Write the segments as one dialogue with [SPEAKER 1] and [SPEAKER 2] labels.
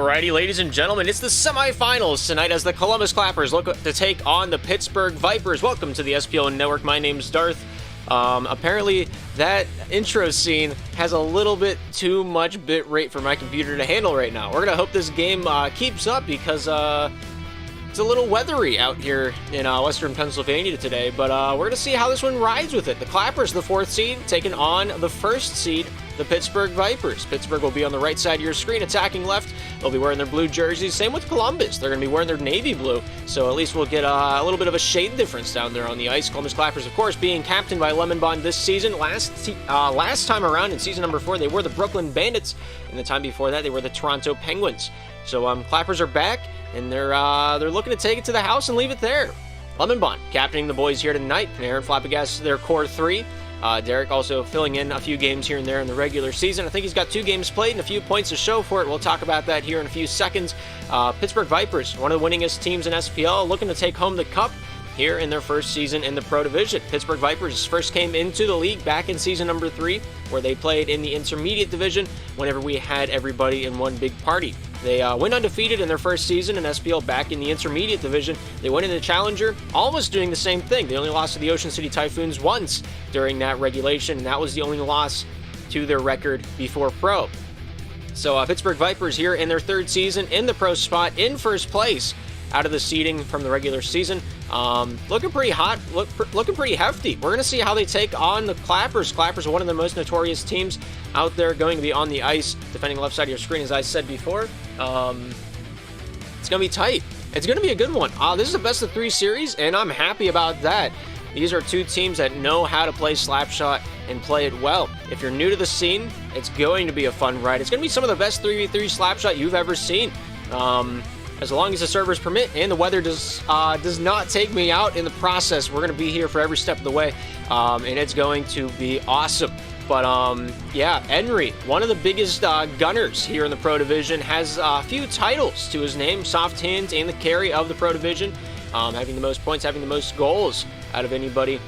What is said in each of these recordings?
[SPEAKER 1] Alrighty, ladies and gentlemen, it's the semifinals tonight as the Columbus Clappers look to take on the Pittsburgh Vipers. Welcome to the SPL Network. My name's Darth. Apparently, that intro scene has a little bit too much bit rate for my computer to handle right now. We're going to hope this game keeps up because it's a little weathery out here in western Pennsylvania today, but we're going to see how this one rides with it. The Clappers, the 4th seed, taking on the 1st seed, the Pittsburgh Vipers. Pittsburgh will be on the right side of your screen, attacking left. They'll be wearing their blue jerseys. Same with Columbus. They're going to be wearing their navy blue, so at least we'll get a little bit of a shade difference down there on the ice. Columbus Clappers, of course, being captained by Lemon Bond this season. Last time around in season number 4, they were the Brooklyn Bandits, and the time before that, they were the Toronto Penguins. So Clappers are back, and they're looking to take it to the house and leave it there. Lemon Bond captaining the boys here tonight. Aaron Flabbergasted, their core 3. Derek also filling in a few games here and there in the regular season. I think he's got 2 games played and a few points to show for it. We'll talk about that here in a few seconds. Pittsburgh Vipers, one of the winningest teams in SPL, looking to take home the cup here in their first season in the Pro Division. Pittsburgh Vipers first came into the league back in season number 3, where they played in the Intermediate Division whenever we had everybody in one big party. They went undefeated in their first season in SPL back in the Intermediate Division. They went into the Challenger, almost doing the same thing. They only lost to the Ocean City Typhoons once during that regulation, and that was the only loss to their record before Pro. So Pittsburgh Vipers here in their 3rd season in the Pro spot in first place out of the seeding from the regular season. Looking pretty hot, looking pretty hefty. We're going to see how they take on the Clappers. Clappers are one of the most notorious teams out there, going to be on the ice, defending left side of your screen, as I said before. It's going to be tight. It's going to be a good one. This is a best of 3 series, and I'm happy about that. These are 2 teams that know how to play slapshot and play it well. If you're new to the scene, it's going to be a fun ride. It's going to be some of the best 3v3 slapshot you've ever seen. As long as the servers permit and the weather does not take me out in the process, we're going to be here for every step of the way, and it's going to be awesome. But yeah, Henry, one of the biggest gunners here in the Pro Division, has a few titles to his name, soft hands and the carry of the Pro Division, having the most points, having the most goals out of anybody.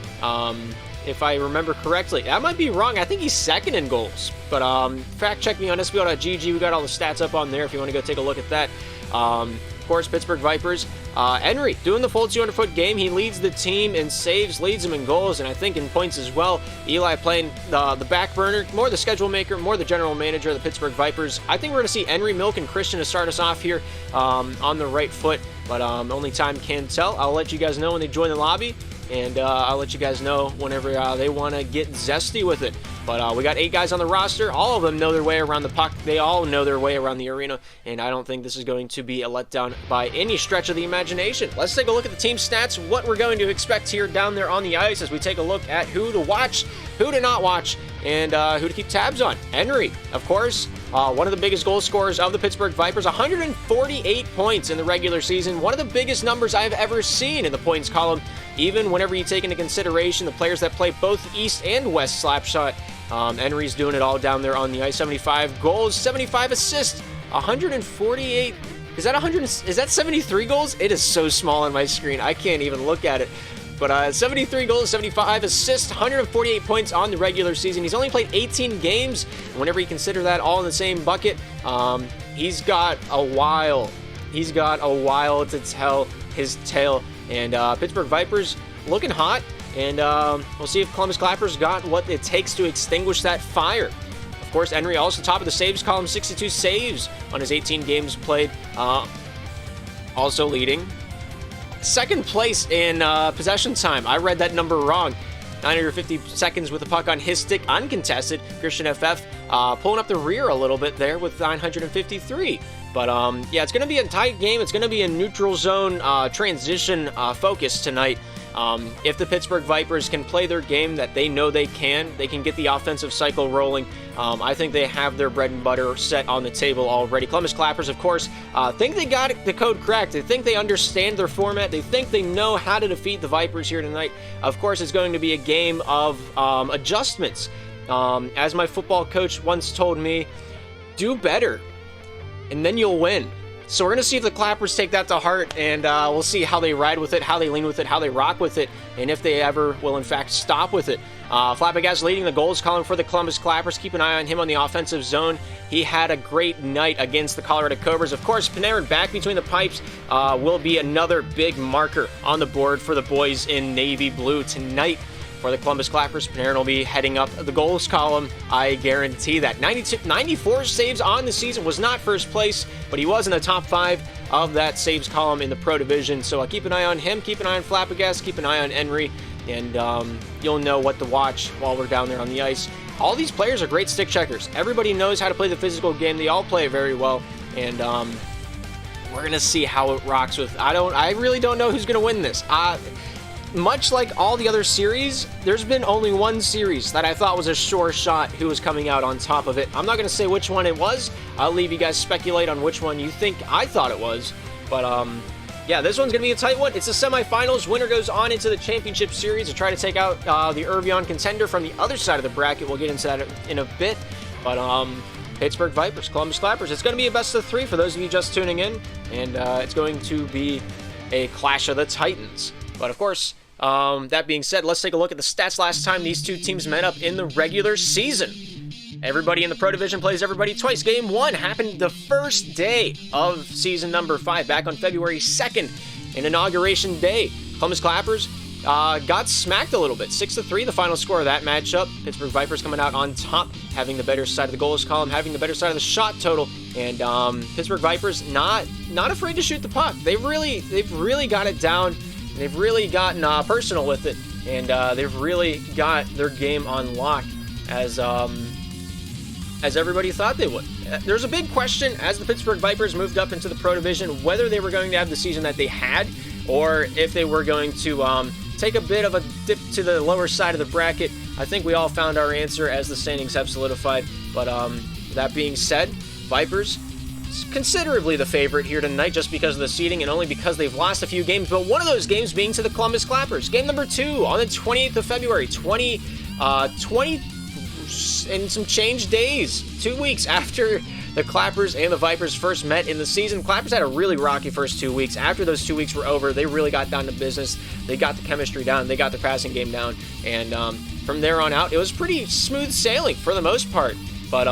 [SPEAKER 1] If I remember correctly, I might be wrong. I think he's 2nd in goals. But fact check me on SPL.gg. We got all the stats up on there if you want to go take a look at that. Of course, Pittsburgh Vipers. Henry doing the full 200-foot game. He leads the team in saves, leads them in goals, and I think in points as well. Eli playing the back burner, more the schedule maker, more the general manager of the Pittsburgh Vipers. I think we're going to see Henry, Milk, and Christian to start us off here on the right foot, but only time can tell. I'll let you guys know when they join the lobby, and I'll let you guys know whenever they want to get zesty with it. But we got 8 guys on the roster. All of them know their way around the puck. They all know their way around the arena, and I don't think this is going to be a letdown by any stretch of the imagination. Let's take a look at the team stats, what we're going to expect here down there on the ice as we take a look at who to watch, who to not watch, and who to keep tabs on. Henry, of course, one of the biggest goal scorers of the Pittsburgh Vipers, 148 points in the regular season, one of the biggest numbers I've ever seen in the points column, even whenever you take into consideration the players that play both East and West slapshot. Henry's doing it all down there on the ice. 75 goals, 75 assists, 148. Is that 73 goals? It is so small on my screen. I can't even look at it. But 73 goals, 75 assists, 148 points on the regular season. He's only played 18 games. And whenever you consider that all in the same bucket, he's got a while. He's got a while to tell his tale. And Pittsburgh Vipers looking hot. And we'll see if Columbus Clappers got what it takes to extinguish that fire. Of course, Henry also top of the saves column, 62 saves on his 18 games played. Also leading 2nd place in possession time. I read that number wrong. 950 seconds with the puck on his stick, uncontested. Christian FF pulling up the rear a little bit there with 953. But yeah, it's going to be a tight game. It's going to be a neutral zone transition focus tonight. If the Pittsburgh Vipers can play their game that they know they can get the offensive cycle rolling. I think they have their bread and butter set on the table already. Columbus Clappers, of course, think they got the code cracked. They think they understand their format. They think they know how to defeat the Vipers here tonight. Of course, it's going to be a game of adjustments. As my football coach once told me, do better, and then you'll win. So we're going to see if the Clappers take that to heart, and we'll see how they ride with it, how they lean with it, how they rock with it, and if they ever will, in fact, stop with it. Flabbergas leading the goals column for the Columbus Clappers. Keep an eye on him on the offensive zone. He had a great night against the Colorado Cobras. Of course, Panarin back between the pipes will be another big marker on the board for the boys in navy blue tonight. For the Columbus Clappers, Panarin will be heading up the goals column. I guarantee that. 94 saves on the season, was not first place, but he was in the top 5 of that saves column in the Pro Division. So keep an eye on him, keep an eye on Flabbergas, keep an eye on Henry, and you'll know what to watch while we're down there on the ice. All these players are great stick checkers. Everybody knows how to play the physical game. They all play it very well, and we're gonna see how it rocks with. I really don't know who's gonna win this. Much like all the other series, there's been only one series that I thought was a sure shot who was coming out on top of it. I'm not going to say which one it was. I'll leave you guys speculate on which one you think I thought it was. But, yeah, this one's going to be a tight one. It's the semifinals. Winner goes on into the championship series to try to take out the Irvion contender from the other side of the bracket. We'll get into that in a bit. But, Pittsburgh Vipers, Columbus Clappers. It's going to be a best of 3 for those of you just tuning in. And it's going to be a clash of the Titans. But, of course, that being said, let's take a look at the stats last time these two teams met up in the regular season. Everybody in the Pro Division plays everybody twice. Game 1 happened the first day of season number 5, back on February 2nd, in Inauguration Day. Columbus Clappers got smacked a little bit. 6-3, the final score of that matchup. Pittsburgh Vipers coming out on top, having the better side of the goals column, having the better side of the shot total, and Pittsburgh Vipers not afraid to shoot the puck. They've really got it down. They've really gotten personal with it, and they've really got their game on lock, as everybody thought they would. There's a big question as the Pittsburgh Vipers moved up into the Pro Division, whether they were going to have the season that they had, or if they were going to take a bit of a dip to the lower side of the bracket. I think we all found our answer as the standings have solidified. But that being said, Vipers considerably the favorite here tonight, just because of the seeding and only because they've lost a few games, but one of those games being to the Columbus Clappers. Game number 2 on the 28th of February, 20 and some change days, 2 weeks after the Clappers and the Vipers first met in the season. Clappers had a really rocky first 2 weeks. After those 2 weeks were over, they really got down to business. They got the chemistry down, they got the passing game down, and from there on out, it was pretty smooth sailing for the most part. But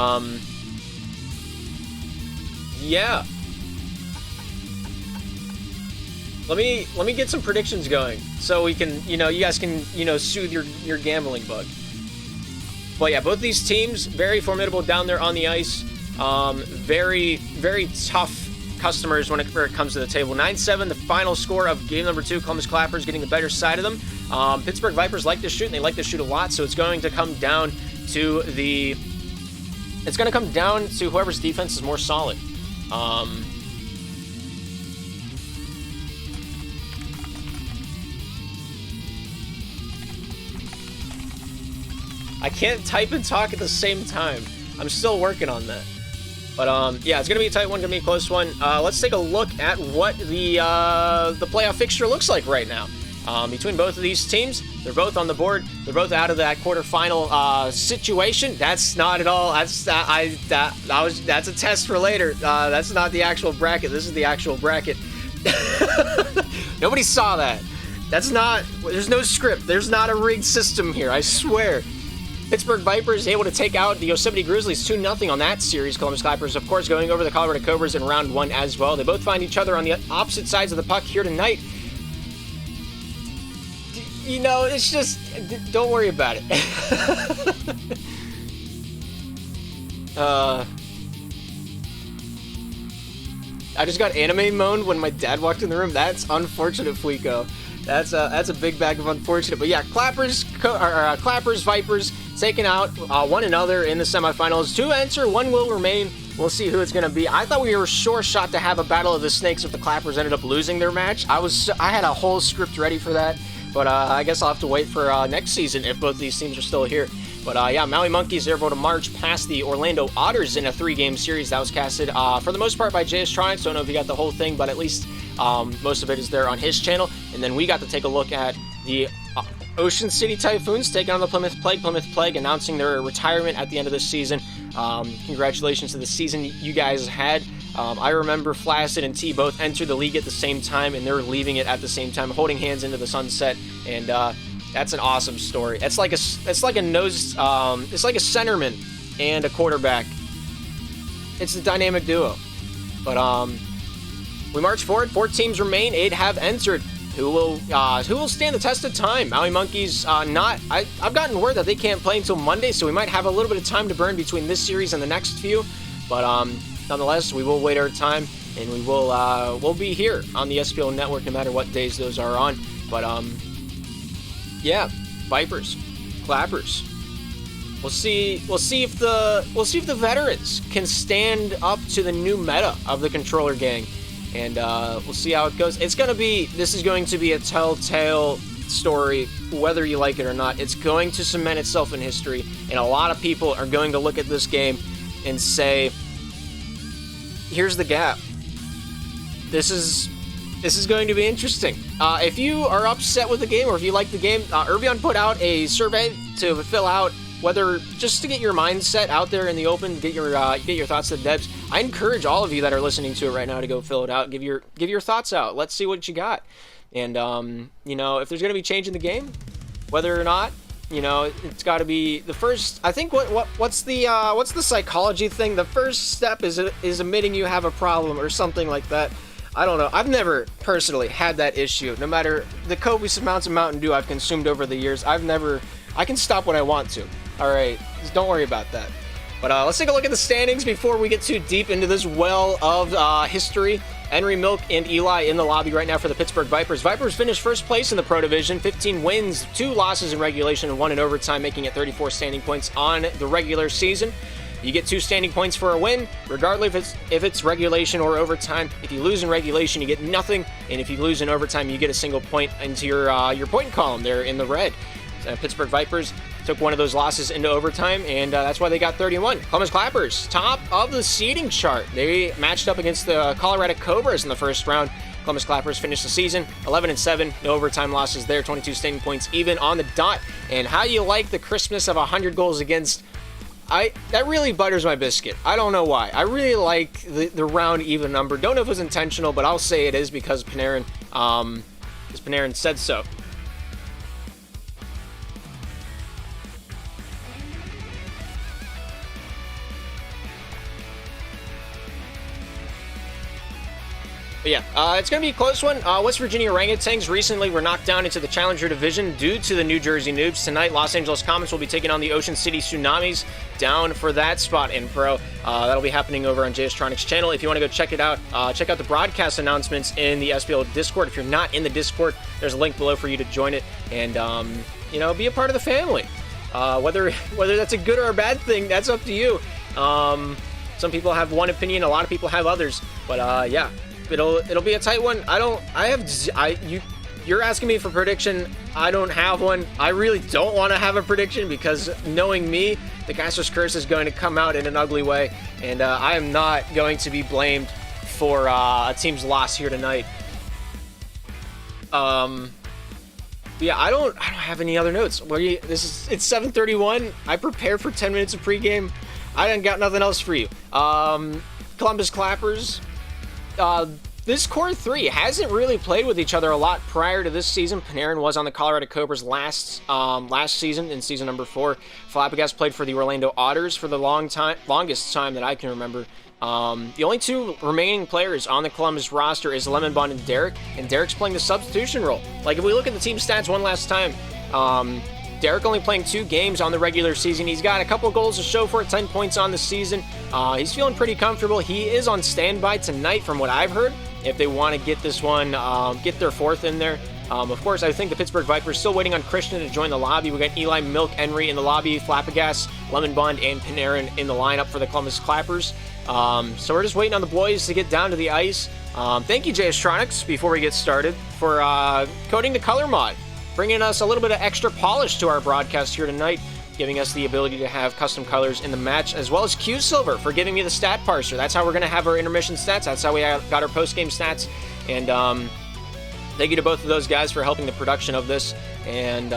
[SPEAKER 1] yeah. Let me get some predictions going so we can, you guys can, soothe your gambling bug. But yeah, both these teams, very formidable down there on the ice. Very, very tough customers when it comes to the table. 9-7, the final score of game number 2. Columbus Clappers getting the better side of them. Pittsburgh Vipers like to shoot, and they like to shoot a lot, so it's going to come down to whoever's defense is more solid. I can't type and talk at the same time. I'm still working on that. But yeah, it's gonna be a tight one, gonna be a close one. Let's take a look at what the playoff fixture looks like right now. Between both of these teams, they're both on the board. They're both out of that quarterfinal situation. That's not at all. That's a test for later. That's not the actual bracket. This is the actual bracket. Nobody saw that. That's not. There's no script. There's not a rigged system here. I swear. Pittsburgh Vipers able to take out the Yosemite Grizzlies 2-0 on that series. Columbus Clappers, of course, going over the Colorado Cobras in round 1 as well. They both find each other on the opposite sides of the puck here tonight. It's just, don't worry about it. I just got anime moaned when my dad walked in the room. That's unfortunate, Fleeko. That's a big bag of unfortunate. But yeah, Clappers, Vipers taking out one another in the semifinals. 2 enter, 1 will remain. We'll see who it's going to be. I thought we were sure shot to have a battle of the snakes if the Clappers ended up losing their match. I had a whole script ready for that. But I guess I'll have to wait for next season if both these teams are still here. But yeah, Maui Monkeys, they're able to march past the Orlando Otters in a 3-game series that was casted for the most part by JS Tronics. Don't know if you got the whole thing, but at least most of it is there on his channel. And then we got to take a look at the Ocean City Typhoons taking on the Plymouth Plague. Plymouth Plague announcing their retirement at the end of this season. Congratulations to the season you guys had. I remember Flaccid and T both entered the league at the same time, and they're leaving it at the same time, holding hands into the sunset, and that's an awesome story. It's like a centerman and a quarterback. It's a dynamic duo. But we march forward. 4 teams remain. 8 have entered. Who will stand the test of time? Maui Monkeys I've gotten word that they can't play until Monday, so we might have a little bit of time to burn between this series and the next few. But nonetheless, we will wait our time, and we'll be here on the SPL network no matter what days those are on. But yeah, Vipers, Clappers. We'll see if the veterans can stand up to the new meta of the controller gang, and we'll see how it goes. This is going to be a telltale story, whether you like it or not. It's going to cement itself in history, and a lot of people are going to look at this game and say, "Here's the gap." This is going to be interesting. If you are upset with the game, or if you like the game, Irvion put out a survey to fill out, whether just to get your mindset out there in the open, get your thoughts to the devs. I encourage all of you that are listening to it right now to go fill it out, give your thoughts out. Let's see what you got, and if there's going to be change in the game, whether or not, it's got to be the first. I think what's the psychology thing? The first step is admitting you have a problem or something like that. I don't know. I've never personally had that issue. No matter the copious amounts of Mountain Dew I've consumed over the years, I can stop when I want to. All right, just don't worry about that. But let's take a look at the standings before we get too deep into this well of history. Henry, Milk, and Eli in the lobby right now for the Pittsburgh Vipers. Vipers finished first place in the Pro Division, 15 wins, 2 losses in regulation, and 1 in overtime, making it 34 standing points on the regular season. You get 2 standing points for a win, regardless if it's regulation or overtime. If you lose in regulation, you get nothing, and if you lose in overtime, you get a single point into your point column there in the red. Pittsburgh Vipers took one of those losses into overtime, and that's why they got 31. Columbus Clappers, top of the seeding chart. They matched up against the Colorado Cobras in the first round. Columbus Clappers finished the season 11-7, no overtime losses there, 22 standing points even on the dot. And how you like the crispness of 100 goals against? That really butters my biscuit. I don't know why. I really like the round even number. Don't know if it was intentional, but I'll say it is because Panarin said so. But yeah, it's going to be a close one. West Virginia Orangutans recently were knocked down into the Challenger Division due to the New Jersey Noobs. Tonight, Los Angeles Comets will be taking on the Ocean City Tsunamis down for that spot in Pro. That'll be happening over on JStronics channel. If you want to go check it out, check out the broadcast announcements in the SPL Discord. If you're not in the Discord, there's a link below for you to join it and, be a part of the family. Whether that's a good or a bad thing, that's up to you. Some people have one opinion, a lot of people have others, but yeah. It'll be a tight one. You're asking me for prediction. I don't have one. I really don't want to have a prediction because knowing me, the Caster's Curse is going to come out in an ugly way, and I am not going to be blamed for a team's loss here tonight. Yeah, I don't have any other notes. It's 7:31. I prepared for 10 minutes of pregame. I done got nothing else for you. Columbus Clappers. This core 3 hasn't really played with each other a lot prior to this season. Panarin was on the Colorado Cobras last season, in season number 4. Flabbergas played for the Orlando Otters for the longest time that I can remember. The only 2 remaining players on the Columbus roster is Lemon Bond and Derek's playing the substitution role. Like, if we look at the team stats one last time, Derek only playing 2 games on the regular season. He's got a couple goals to show for it, 10 points on the season. He's feeling pretty comfortable. He is on standby tonight from what I've heard, if they want to get this one, get their 4th in there. Of course, I think the Pittsburgh Vipers still waiting on Christian to join the lobby. We got Eli, Milk, Henry in the lobby, Flabbergas, Lemon Bond, and Panarin in the lineup for the Columbus Clappers. So we're just waiting on the boys to get down to the ice. Thank you, JStronics, before we get started, for coding the color mod, bringing us a little bit of extra polish to our broadcast here tonight, giving us the ability to have custom colors in the match, as well as Q-Silver for giving me the stat parser. That's how we're going to have our intermission stats. That's how we got our post-game stats. And thank you to both of those guys for helping the production of this. And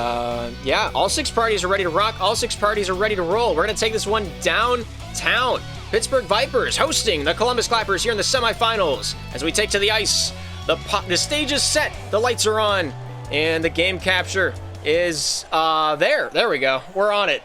[SPEAKER 1] yeah, all 6 parties are ready to rock. All 6 parties are ready to roll. We're going to take this one downtown Pittsburgh Vipers hosting the Columbus Clappers here in the semifinals. As we take to the ice, the stage is set, the lights are on, and the game capture is there. There we go. We're on it.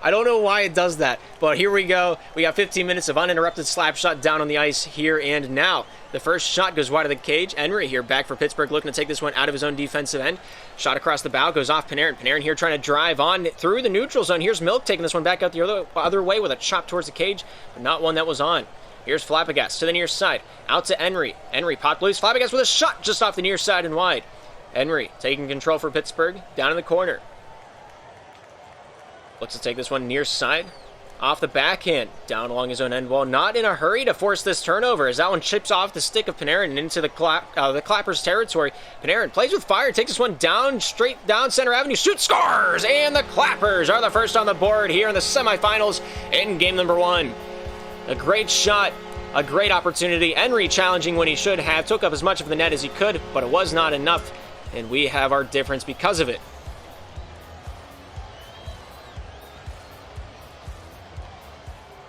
[SPEAKER 1] I don't know why it does that, but here we go. We got 15 minutes of uninterrupted slap shot down on the ice here and now. The first shot goes wide of the cage. Henry here back for Pittsburgh, looking to take this one out of his own defensive end. Shot across the bow, goes off Panarin. Panarin here trying to drive on through the neutral zone. Here's Milk taking this one back out the other way with a chop towards the cage, but not one that was on. Here's Flabbergas to the near side. Out to Henry. Henry popped loose. Flabbergas with a shot just off the near side and wide. Henry taking control for Pittsburgh. Down in the corner. Looks to take this one near side. Off the backhand. Down along his own end wall. Not in a hurry to force this turnover as that one chips off the stick of Panarin and into the Clappers' territory. Panarin plays with fire. Takes this one down, straight down center avenue. Shoots, scores! And the Clappers are the first on the board here in the semifinals in game number 1. A great shot. A great opportunity. Henry challenging when he should have. Took up as much of the net as he could, but it was not enough. And we have our difference because of it.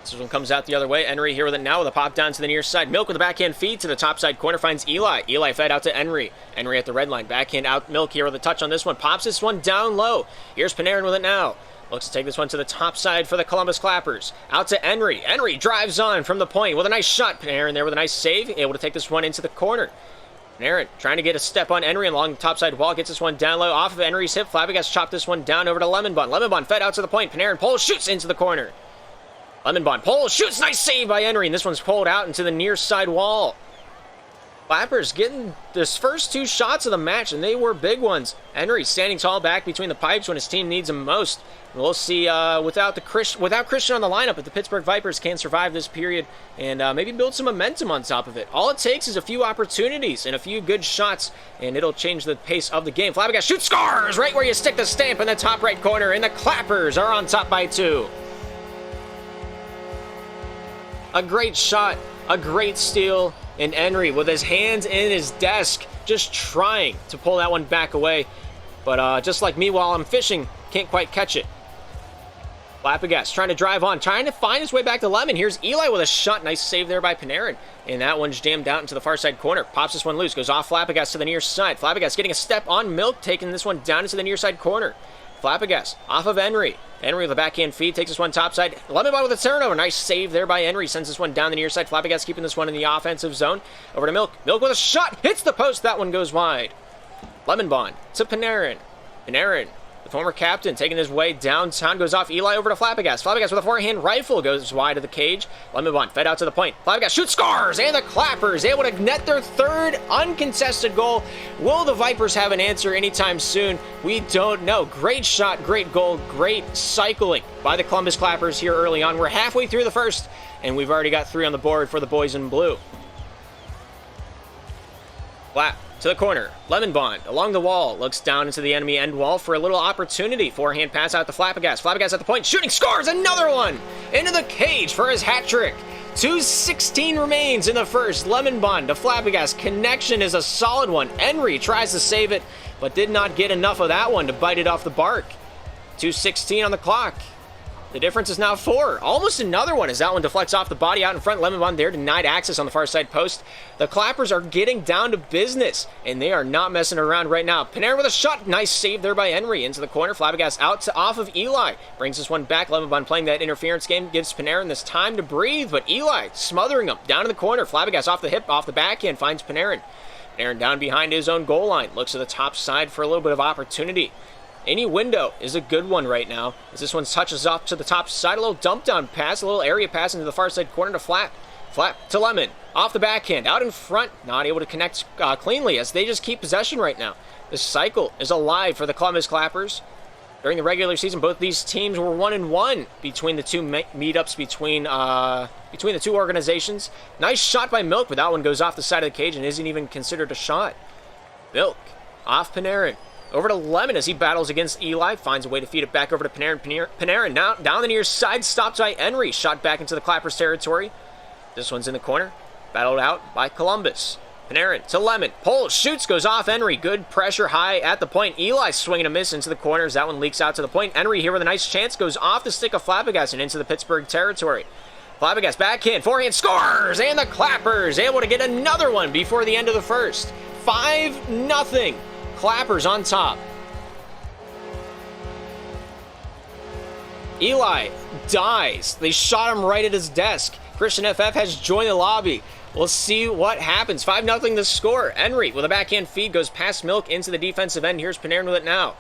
[SPEAKER 1] This one comes out the other way. Henry here with it now with a pop down to the near side. Milk with a backhand feed to the top side corner. Finds Eli. Eli fed out to Henry. Henry at the red line. Backhand out. Milk here with a touch on this one. Pops this one down low. Here's Panarin with it now. Looks to take this one to the top side for the Columbus Clappers. Out to Henry. Henry drives on from the point with a nice shot. Panarin there with a nice save. Able to take this one into the corner. Panarin trying to get a step on Henry along the top side wall. Gets this one down low off of Henry's hip. Flabbergas chopped this one down over to Lemonbond. Lemonbond fed out to the point. Panarin pulls, shoots into the corner. Lemonbond pulls, shoots, nice save by Henry, and this one's pulled out into the near side wall. Clappers getting this first 2 shots of the match, and they were big ones. Henry standing tall back between the pipes when his team needs him most. We'll see without Christian on the lineup if the Pittsburgh Vipers can survive this period and maybe build some momentum on top of it. All it takes is a few opportunities and a few good shots, and it'll change the pace of the game. Flabbergas shoots, scores right where you stick the stamp in the top right corner, and the Clappers are on top by 2. A great shot, a great steal, and Henry with his hands in his desk, just trying to pull that one back away. But just like me while I'm fishing, can't quite catch it. Flabbergas trying to drive on, trying to find his way back to Lemon. Here's Eli with a shot, nice save there by Panarin. And that one's jammed out into the far side corner. Pops this one loose, goes off Flabbergas to the near side. Flabbergas getting a step on Milk, taking this one down into the near side corner. Flabbergas off of Henry. Henry with a backhand feed, takes this one topside. Lemonbond with a turnover. Nice save there by Henry. Sends this one down the near side. Flabbergas keeping this one in the offensive zone. Over to Milk. Milk with a shot. Hits the post. That one goes wide. Lemonbond to Panarin. Panarin, the former captain, taking his way downtown. Goes off Eli over to Flabbergas. Flabbergas with a forehand rifle. Goes wide of the cage. Lemonbond fed out to the point. Flabbergas shoots, scores! And the Clappers able to net their 3rd uncontested goal. Will the Vipers have an answer anytime soon? We don't know. Great shot, great goal, great cycling by the Columbus Clappers here early on. We're halfway through the first, and we've already got 3 on the board for the boys in blue. Flap to the corner. Lemonbond along the wall. Looks down into the enemy end wall for a little opportunity. Forehand pass out to Flabbergas. Flabbergas at the point. Shooting. Scores. Another one. Into the cage for his hat trick. 2:16 remains in the first. Lemonbond to Flabbergas. Connection is a solid one. Henry tries to save it, but did not get enough of that one to bite it off the bark. 2:16 on the clock. The difference is now 4. Almost another one as that one deflects off the body out in front. Lemonbond there, denied access on the far side post. The Clappers are getting down to business, and they are not messing around right now. Panarin with a shot. Nice save there by Henry. Into the corner. Flabbergas out to off of Eli. Brings this one back. Lemonbond playing that interference game. Gives Panarin this time to breathe, but Eli smothering him. Down in the corner. Flabbergas off the hip, off the backhand. Finds Panarin. Panarin down behind his own goal line. Looks to the top side for a little bit of opportunity. Any window is a good one right now, as this one touches up to the top side. A little dump down pass, a little area pass into the far side corner to Flap. Flap to Lemon. Off the backhand, out in front. Not able to connect cleanly as they just keep possession right now. The cycle is alive for the Columbus Clappers. During the regular season, both these teams were 1-1 between the 2 meetups between the 2 organizations. Nice shot by Milk, but that one goes off the side of the cage and isn't even considered a shot. Milk off Panarin. Over to Lemon as he battles against Eli. Finds a way to feed it back over to Panarin. Panarin now down the near side. Stopped by Henry. Shot back into the Clappers territory. This one's in the corner. Battled out by Columbus. Panarin to Lemon. Pulls, shoots, goes off Henry. Good pressure high at the point. Eli swinging a miss into the corners. That one leaks out to the point. Henry here with a nice chance. Goes off the stick of Flabbergas and into the Pittsburgh territory. Flabbergas backhand, forehand, scores! And the Clappers able to get another one before the end of the first. 5-0. Clappers on top. Eli dies. They shot him right at his desk. Christian FF has joined the lobby. We'll see what happens. 5-0 the score. Henry with a backhand feed goes past Milk into the defensive end. Here's Panarin with it now.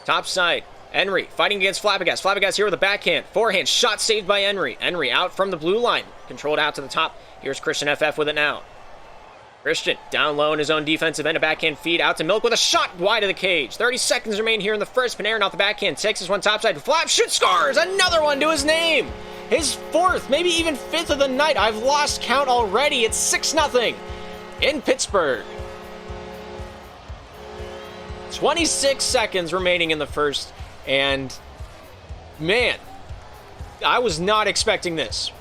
[SPEAKER 1] Top side. Henry fighting against Flabbergas. Flabbergas here with a backhand. Forehand shot saved by Henry. Henry out from the blue line. Controlled out to the top. Here's Christian FF with it now. Christian down low in his own defensive end. A backhand feed out to Milk with a shot wide of the cage. 30 seconds remain here in the first. Panarin off the backhand. Takes this one topside. Flap shoots, scores! Another one to his name. His fourth, maybe even fifth of the night. I've lost count already. It's 6-0 in Pittsburgh. 26 seconds remaining in the first. And, man, I was not expecting this.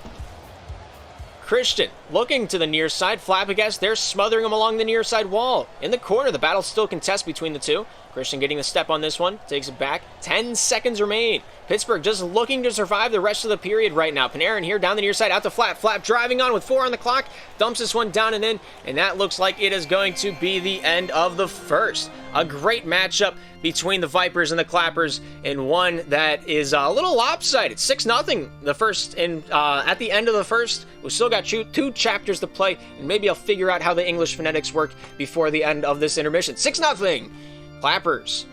[SPEAKER 1] Christian looking to the near side. Flabbergas, they're smothering him along the near side wall. In the corner, the battle still contest between the two. Christian getting the step on this one. Takes it back. 10 seconds remain. Pittsburgh just looking to survive the rest of the period right now. Panarin here down the near side out to Flap. Flap driving on with 4 on the clock. Dumps this one down and in. And that looks like it is going to be the end of the first. A great matchup between the Vipers and the Clappers, and one that is a little lopsided. 6-0 the first, and at the end of the first, we've still got two chapters to play, and maybe I'll figure out how the English phonetics work before the end of this intermission. 6-0 Clappers.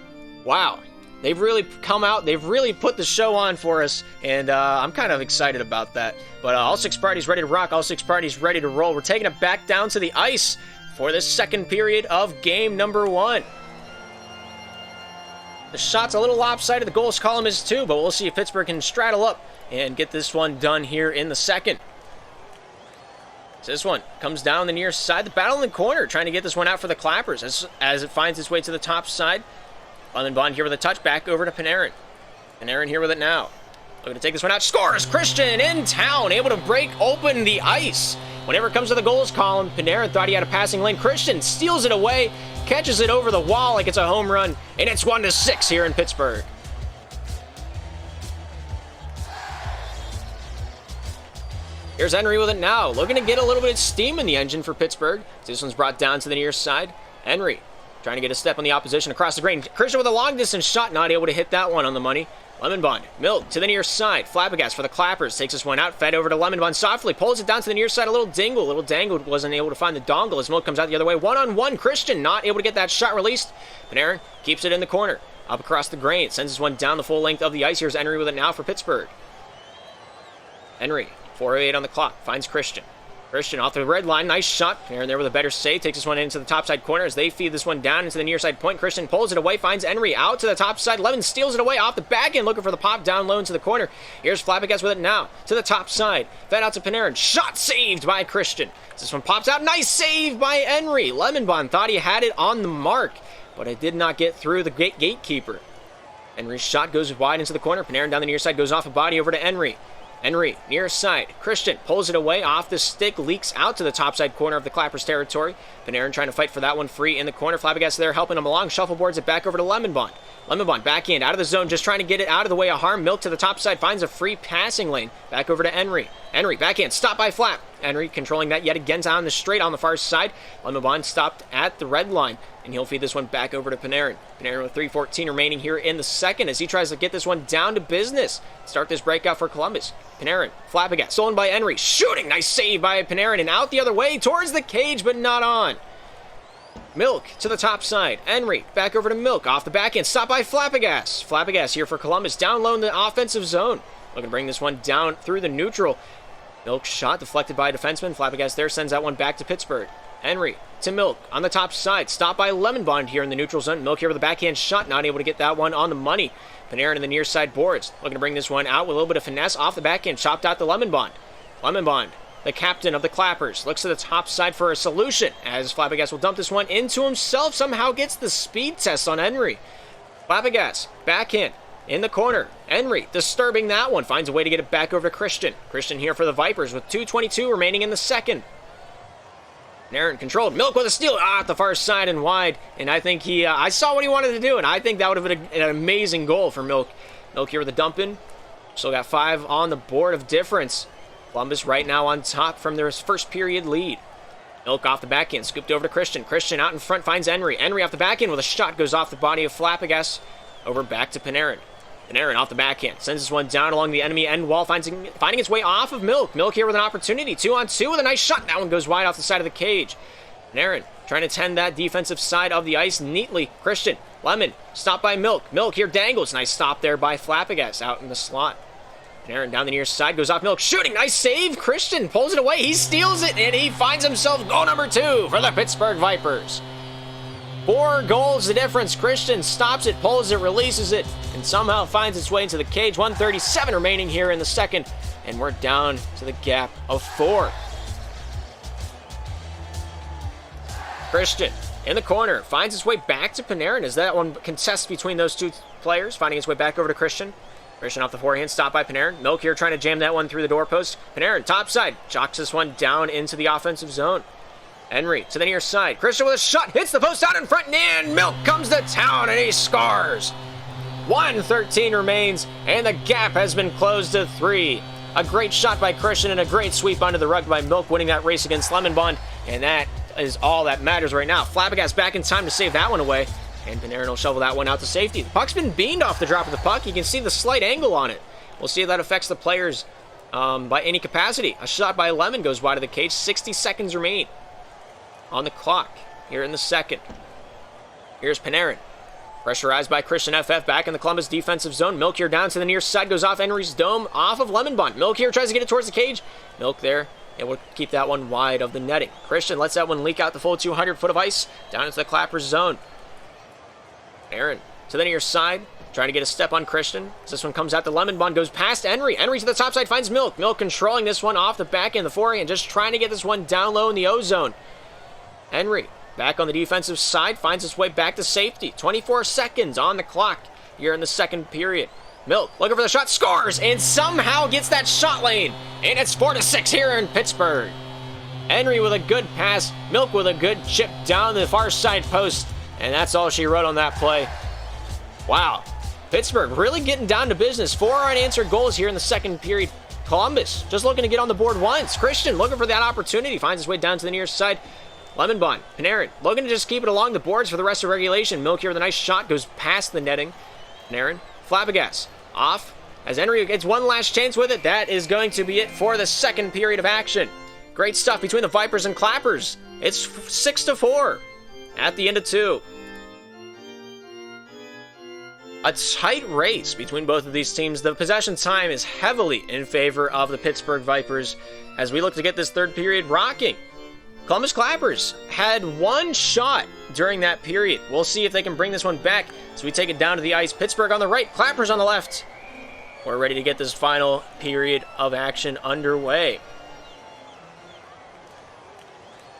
[SPEAKER 1] Wow. They've really come out. They've really put the show on for us, and I'm kind of excited about that. But all 6 parties ready to rock. All 6 parties ready to roll. We're taking it back down to the ice for this second period of game number 1. The shot's a little lopsided. The goals column is too, but we'll see if Pittsburgh can straddle up and get this one done here in the second. So this one comes down the near side. The battle in the corner, trying to get this one out for the Clappers as it finds its way to the top side. Lemon Bond here with a touch, back over to Panarin. Panarin here with it now. Looking to take this one out. Scores! Christian in town, able to break open the ice. Whenever it comes to the goals column, Panarin thought he had a passing lane. Christian steals it away, catches it over the wall like it's a home run, and it's 1-6 here in Pittsburgh. Here's Henry with it now, looking to get a little bit of steam in the engine for Pittsburgh. This one's brought down to the near side. Henry trying to get a step on the opposition across the grain. Christian with a long distance shot, not able to hit that one on the money. Lemon Bond, Milk to the near side. Flabbergas for the Clappers, takes this one out, fed over to Lemon Bond softly, pulls it down to the near side, a little dangle, wasn't able to find the dongle as Milk comes out the other way. One-on-one, Christian not able to get that shot released. Panarin keeps it in the corner, up across the grain, sends this one down the full length of the ice. Here's Henry with it now for Pittsburgh. Henry, 4:08 on the clock, finds Christian. Christian off the red line, nice shot. Panarin there with a better save, takes this one into the top side corner as they feed this one down into the near side point. Christian pulls it away, finds Henry out to the top side. Lemon steals it away off the back end, looking for the pop down low into the corner. Here's Flabbergas with it now to the top side. Fed out to Panarin, shot saved by Christian. This one pops out, nice save by Henry. Lemon Bond thought he had it on the mark, but it did not get through the gatekeeper. Henry's shot goes wide into the corner. Panarin down the near side, goes off a body over to Henry. Henry, near side. Christian pulls it away off the stick, leaks out to the topside corner of the Clappers territory. Panarin trying to fight for that one free in the corner. Flabbergas there helping him along. Shuffleboards it back over to Lemon Bond. Lemon Bond backhand out of the zone, just trying to get it out of the way of harm. Milk to the top side, finds a free passing lane. Back over to Henry. Henry backhand, stopped by Flap. Henry controlling that yet again down the straight on the far side. Lemon Bond stopped at the red line, and he'll feed this one back over to Panarin. Panarin with 3:14 remaining here in the second as he tries to get this one down to business. Start this breakout for Columbus. Panarin, Flabbergas, stolen by Henry. Shooting, nice save by Panarin, and out the other way towards the cage, but not on. Milk to the top side. Henry back over to Milk. Off the back end. Stopped by Flabbergas. Flabbergas here for Columbus. Down low in the offensive zone. Looking to bring this one down through the neutral. Milk shot deflected by a defenseman. Flabbergas there sends that one back to Pittsburgh. Henry to Milk on the top side. Stopped by Lemon Bond here in the neutral zone. Milk here with a backhand shot. Not able to get that one on the money. Panarin in the near side boards. Looking to bring this one out with a little bit of finesse. Off the backhand. Chopped out to Lemon Bond. Lemon Bond, the captain of the Clappers, looks to the top side for a solution as Flabbergas will dump this one into himself. Somehow gets the speed test on Henry. Flabbergas, backhand, in the corner. Henry, disturbing that one. Finds a way to get it back over to Christian. Christian here for the Vipers with 2:22 remaining in the second. Panarin controlled. Milk with a steal. At the far side and wide. And I think I saw what he wanted to do, and I think that would have been an amazing goal for Milk. Milk here with a dump in. Still got 5 on the board of difference. Columbus right now on top from their first period lead. Milk off the backhand, scooped over to Christian. Christian out in front finds Henry. Henry off the backhand with a shot, goes off the body of Flappagas. Over back to Panarin. Panarin off the backhand, sends this one down along the enemy end wall, finding its way off of Milk. Milk here with an opportunity, 2-on-2 with a nice shot. That one goes wide off the side of the cage. Panarin trying to tend that defensive side of the ice neatly. Christian, Lemon, stopped by Milk. Milk here dangles, nice stop there by Flappagas out in the slot. Panarin down the near side, goes off Milk, shooting, nice save. Christian pulls it away, he steals it, and he finds himself goal number 2 for the Pittsburgh Vipers. 4 goals the difference. Christian stops it, pulls it, releases it, and somehow finds its way into the cage. 1:37 remaining here in the second, and we're down to the gap of 4. Christian in the corner, finds its way back to Panarin as that one contests between those two players, finding its way back over to Christian. Christian off the forehand, stopped by Panarin. Milk here trying to jam that one through the doorpost. Panarin, topside, jocks this one down into the offensive zone. Henry to the near side. Christian with a shot, hits the post out in front, and Milk comes to town, and he scores. 1:13 remains, and the gap has been closed to 3. A great shot by Christian and a great sweep onto the rug by Milk, winning that race against Lemon Bond, and that is all that matters right now. Flappagas back in time to save that one away. And Panarin will shovel that one out to safety. The puck's been beamed off the drop of the puck. You can see the slight angle on it. We'll see if that affects the players by any capacity. A shot by Lemon goes wide of the cage. 60 seconds remain on the clock here in the second. Here's Panarin. Pressurized by Christian FF back in the Columbus defensive zone. Milk here down to the near side. Goes off Henry's dome. Off of Lemon Bond. Milk here tries to get it towards the cage. Milk there. It will keep that one wide of the netting. Christian lets that one leak out the full 200 foot of ice. Down into the Clappers zone. Aaron to the near side, trying to get a step on Christian. As this one comes out, the Lemon Bond goes past Henry. Henry to the top side, finds Milk. Milk controlling this one off the back end, the forehand, just trying to get this one down low in the O-zone. Henry back on the defensive side, finds his way back to safety. 24 seconds on the clock here in the second period. Milk looking for the shot, scores, and somehow gets that shot lane. And it's 4-6 here in Pittsburgh. Henry with a good pass, Milk with a good chip down the far side post. And that's all she wrote on that play. Wow. Pittsburgh really getting down to business. 4 unanswered goals here in the second period. Columbus just looking to get on the board once. Christian looking for that opportunity. Finds his way down to the near side. Lemon Bond, Panarin looking to just keep it along the boards for the rest of regulation. Milk here with a nice shot. Goes past the netting. Panarin, Flappagas off. As Henry gets one last chance with it. That is going to be it for the second period of action. Great stuff between the Vipers and Clappers. It's 6-4 at the end of 2. A tight race between both of these teams. The possession time is heavily in favor of the Pittsburgh Vipers as we look to get this third period rocking. Columbus Clappers had one shot during that period. We'll see if they can bring this one back as we take it down to the ice. Pittsburgh on the right, Clappers on the left. We're ready to get this final period of action underway.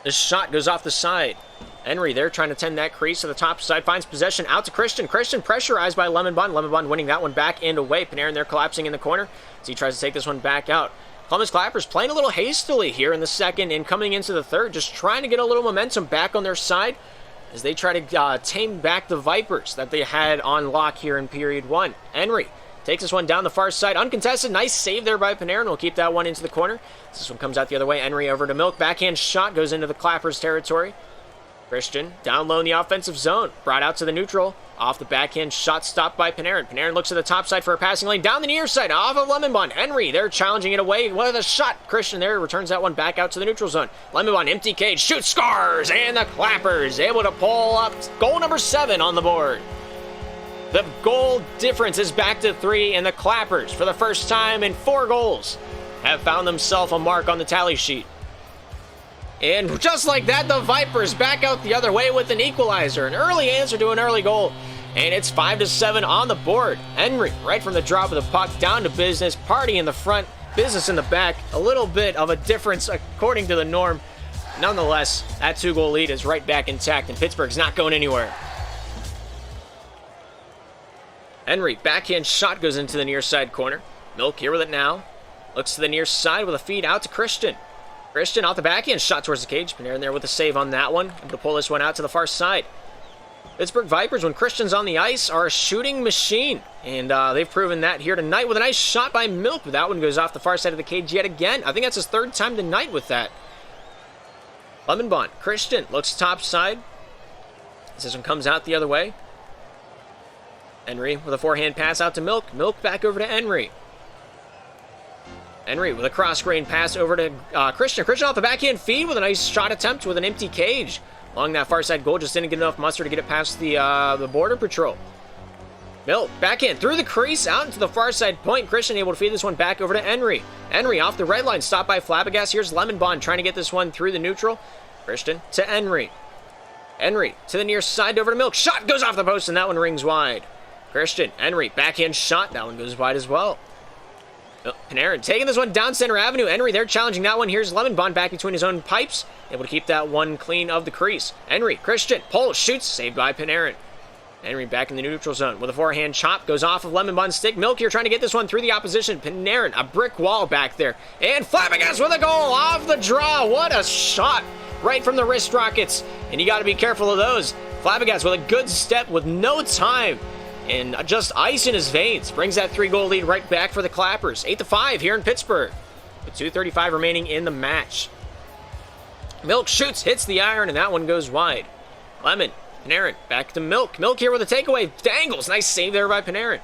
[SPEAKER 1] This shot goes off the side. Henry there trying to tend that crease to the top side. Finds possession out to Christian. Christian pressurized by Lemon Bond. Lemon Bond winning that one back and away. Panarin there collapsing in the corner as he tries to take this one back out. Columbus Clappers playing a little hastily here in the second and coming into the third. Just trying to get a little momentum back on their side as they try to tame back the Vipers that they had on lock here in period 1. Henry takes this one down the far side. Uncontested. Nice save there by Panarin. We'll keep that one into the corner. This one comes out the other way. Henry over to Milk. Backhand shot goes into the Clappers territory. Christian down low in the offensive zone. Brought out to the neutral. Off the backhand shot stopped by Panarin. Panarin looks to the top side for a passing lane. Down the near side. Off of Lemon Bond. Henry there challenging it away with a shot. Christian there returns that one back out to the neutral zone. Lemon Bond empty cage. Shoots, scores. And the Clappers able to pull up goal number 7 on the board. The goal difference is back to 3. And the Clappers, for the first time in 4 goals, have found themselves a mark on the tally sheet. And just like that, the Vipers back out the other way with an equalizer. An early answer to an early goal. And it's 5-7 on the board. Henry, right from the drop of the puck, down to business. Party in the front, business in the back. A little bit of a difference according to the norm. Nonetheless, that 2-goal lead is right back intact, and Pittsburgh's not going anywhere. Henry, backhand shot goes into the near side corner. Milk here with it now. Looks to the near side with a feed out to Christian. Christian off the backhand, shot towards the cage. Panarin there with a save on that one. Able to pull this one out to the far side. Pittsburgh Vipers, when Christian's on the ice, are a shooting machine. And they've proven that here tonight with a nice shot by Milk. But that one goes off the far side of the cage yet again. I think that's his third time tonight with that. Lemonbond, Christian looks top side. This one comes out the other way. Henry with a forehand pass out to Milk. Milk back over to Henry. Henry with a cross-grain pass over to Christian. Christian off the backhand feed with a nice shot attempt with an empty cage. Along that far side goal, just didn't get enough muster to get it past the border patrol. Milk, backhand through the crease, out into the far side point. Christian able to feed this one back over to Henry. Henry off the red line, stopped by Flabbergas. Here's Lemonbond trying to get this one through the neutral. Christian to Henry. Henry to the near side over to Milk. Shot goes off the post, and that one rings wide. Christian, Henry, backhand shot. That one goes wide as well. Panarin taking this one down center avenue. Henry there challenging that one. Here's Lemonbond back between his own pipes. Able to keep that one clean of the crease. Henry, Christian, pulls, shoots, saved by Panarin. Henry back in the neutral zone with a forehand chop. Goes off of Lemonbond's stick. Milk here trying to get this one through the opposition. Panarin, a brick wall back there. And Flabbergas with a goal off the draw. What a shot right from the wrist rockets. And you got to be careful of those. Flabbergas with a good step with no time. And just ice in his veins. Brings that 3-goal lead right back for the Clappers. 8-5 here in Pittsburgh. With 2:35 remaining in the match. Milk shoots, hits the iron, and that one goes wide. Lemon, Panarin, back to Milk. Milk here with a takeaway. Dangles. Nice save there by Panarin.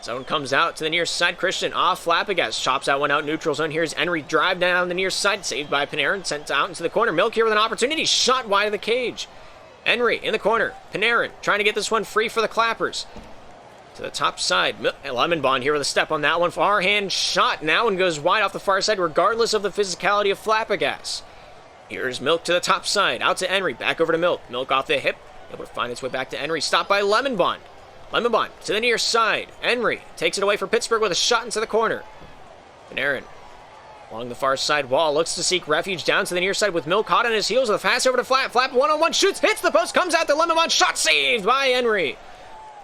[SPEAKER 1] Zone comes out to the near side. Christian off Flabbergas. Chops that one out neutral zone. Here's Henry. Drive down the near side. Saved by Panarin. Sent out into the corner. Milk here with an opportunity. Shot wide of the cage. Henry in the corner. Panarin trying to get this one free for the Clappers. To the top side. Lemonbond here with a step on that one. Forehand shot. Now one goes wide off the far side regardless of the physicality of Flabbergas. Here's Milk to the top side. Out to Henry. Back over to Milk. Milk off the hip. Able to find its way back to Henry. Stopped by Lemonbond. Lemonbond to the near side. Henry takes it away for Pittsburgh with a shot into the corner. Panarin along the far side wall. Looks to seek refuge down to the near side with Milk hot on his heels with a pass over to Flap. Flap one-on-one shoots. Hits the post. Comes out to Lemonbond. Shot saved by Henry.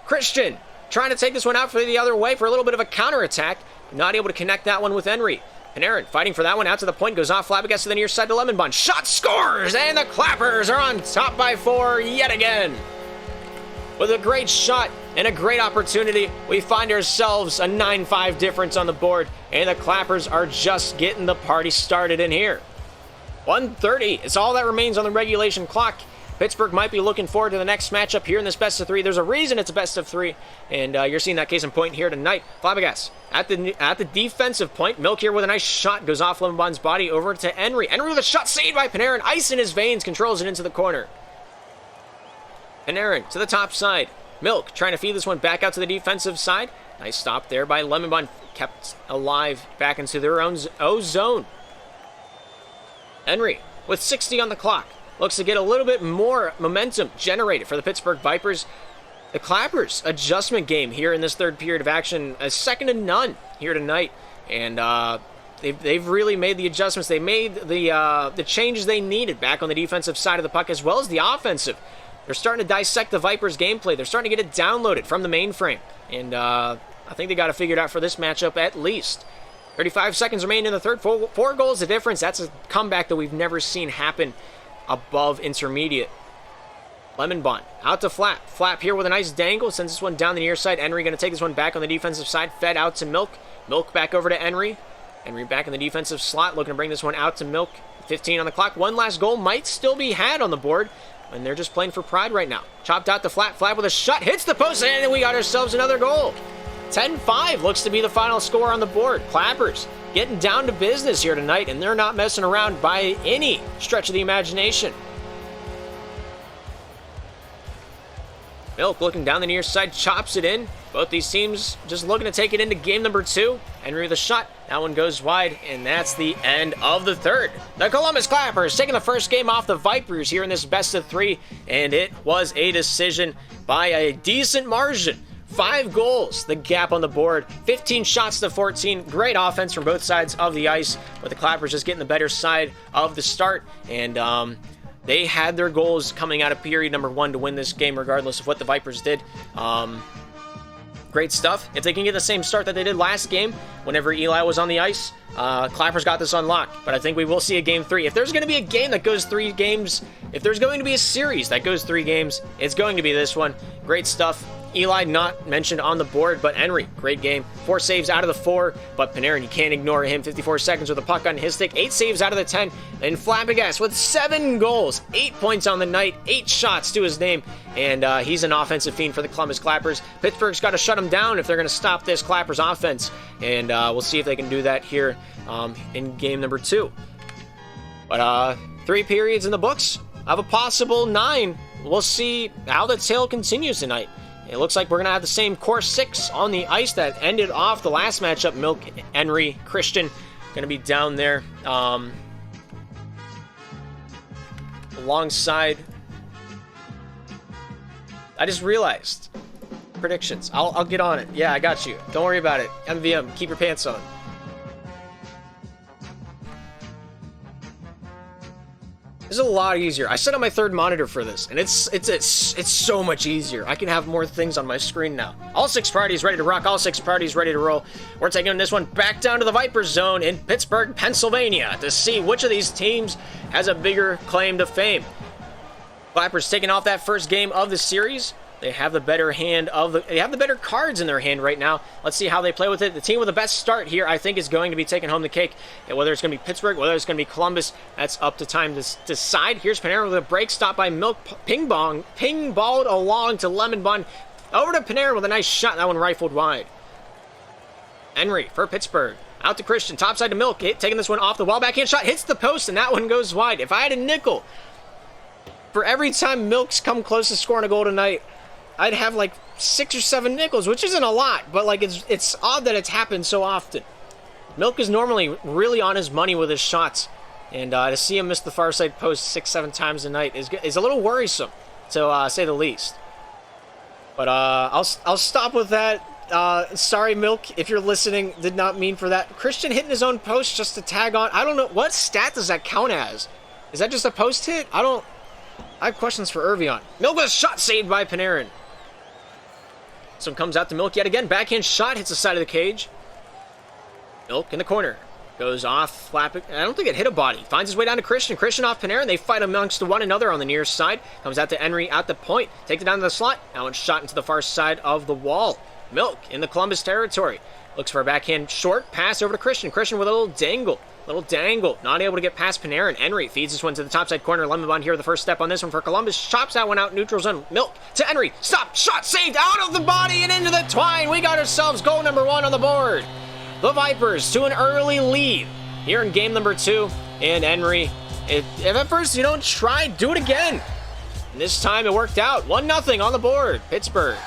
[SPEAKER 1] Christian trying to take this one out for the other way for a little bit of a counterattack. Not able to connect that one with Henry. Panarin fighting for that one out to the point. Goes off Flabbergas to the near side to Lemonbond. Shot scores! And the Clappers are on top by 4 yet again. With a great shot and a great opportunity, we find ourselves a 9-5 difference on the board. And the Clappers are just getting the party started in here. 1:30 is all that remains on the regulation clock. Pittsburgh might be looking forward to the next matchup here in this best of 3. There's a reason it's a best of 3, and you're seeing that case in point here tonight. Flabbergas at the defensive point. Milk here with a nice shot. Goes off Lemonbond's body over to Henry. Henry with a shot saved by Panarin. Ice in his veins. Controls it into the corner. Panarin to the top side. Milk trying to feed this one back out to the defensive side. Nice stop there by Lemonbond. Kept alive back into their own zone. Henry with 60 on the clock. Looks to get a little bit more momentum generated for the Pittsburgh Vipers. The Clappers adjustment game here in this third period of action, a second to none here tonight. And they've really made the adjustments. They made the changes they needed back on the defensive side of the puck as well as the offensive. They're starting to dissect the Vipers gameplay. They're starting to get it downloaded from the mainframe. And I think they got it figured out for this matchup at least. 35 seconds remain in the third. Four goals the difference. That's a comeback that we've never seen happen above intermediate. Lemonbond out to Flap. Flap here with a nice dangle. Sends this one down the near side. Henry going to take this one back on the defensive side. Fed out to Milk. Milk back over to Henry. Henry back in the defensive slot. Looking to bring this one out to Milk. 15 on the clock. One last goal might still be had on the board. And they're just playing for pride right now. Chopped out to Flap. Flap with a shot. Hits the post. And we got ourselves another goal. 10-5 looks to be the final score on the board. Clappers getting down to business here tonight, and they're not messing around by any stretch of the imagination. Milk looking down the near side, chops it in. Both these teams just looking to take it into game number 2. Henry with a shot. That one goes wide, and that's the end of the third. The Columbus Clappers taking the first game off the Vipers here in this best of 3, and it was a decision by a decent margin. 5 goals, the gap on the board, 15 shots to 14. Great offense from both sides of the ice, but the Clappers just getting the better side of the start. And they had their goals coming out of period number 1 to win this game, regardless of what the Vipers did. Great stuff. If they can get the same start that they did last game, whenever Eli was on the ice, Clappers got this on lock. But I think we will see a Game 3. If there's going to be a game that goes 3 games, if there's going to be a series that goes 3 games, it's going to be this one. Great stuff. Eli not mentioned on the board, but Henry, great game. 4 saves out of the 4, but Panarin, you can't ignore him. 54 seconds with a puck on his stick. 8 saves out of the 10. And Flabbergas with 7 goals, 8 points on the night, 8 shots to his name, and he's an offensive fiend for the Columbus Clappers. Pittsburgh's got to shut him down if they're going to stop this Clappers offense, and we'll see if they can do that here in game number 2. But 3 periods in the books of a possible 9. We'll see how the tale continues tonight. It looks like we're going to have the same core 6 on the ice that ended off the last matchup. Milk, Henry, Christian going to be down there alongside. I just realized. Predictions. I'll get on it. Yeah, I got you. Don't worry about it. MVM, keep your pants on. This is a lot easier. I set up my 3rd monitor for this, and it's so much easier. I can have more things on my screen now. All 6 parties ready to rock. All 6 parties ready to roll. We're taking this one back down to the Vipers zone in Pittsburgh, Pennsylvania, to see which of these teams has a bigger claim to fame. Vipers taking off that first game of the series. They have the better they have the better cards in their hand right now. Let's see how they play with it. The team with the best start here, I think, is going to be taking home the cake. And whether it's going to be Pittsburgh, whether it's going to be Columbus, that's up to time to decide. Here's Panarin with a break stop by Milk. Ping-balled along to Lemon Bun. Over to Panarin with a nice shot. That one rifled wide. Henry for Pittsburgh. Out to Christian. Topside to Milk. Taking this one off the wall. Backhand shot. Hits the post, and that one goes wide. If I had a nickel for every time Milk's come close to scoring a goal tonight, I'd have like 6 or 7 nickels, which isn't a lot, but like it's odd that it's happened so often. Milk is normally really on his money with his shots, and to see him miss the far side post 6-7 times a night is a little worrisome, to say the least. But I'll stop with that. Sorry, Milk, if you're listening, did not mean for that. Christian hitting his own post just to tag on. I don't know what stat does that count as. Is that just a post hit? I have questions for Irvion. Milk with a shot saved by Panarin. This one comes out to Milk yet again. Backhand shot hits the side of the cage. Milk in the corner. Goes off, flapping. I don't think it hit a body. Finds his way down to Christian. Christian off Panarin. They fight amongst one another on the near side. Comes out to Henry at the point. Takes it down to the slot. Now it's shot into the far side of the wall. Milk in the Columbus territory. Looks for a backhand short pass over to Christian. Christian with a little dangle. Not able to get past Panarin. Henry feeds this one to the top side corner. Lemon here, the first step on this one for Columbus. Chops that one out, neutral zone. Milk to Henry. Stop. Shot saved out of the body and into the twine. We got ourselves goal number 1 on the board. The Vipers to an early lead here in game number 2. And Henry, if at first you don't try, do it again. And this time it worked out. 1-0 on the board. Pittsburgh.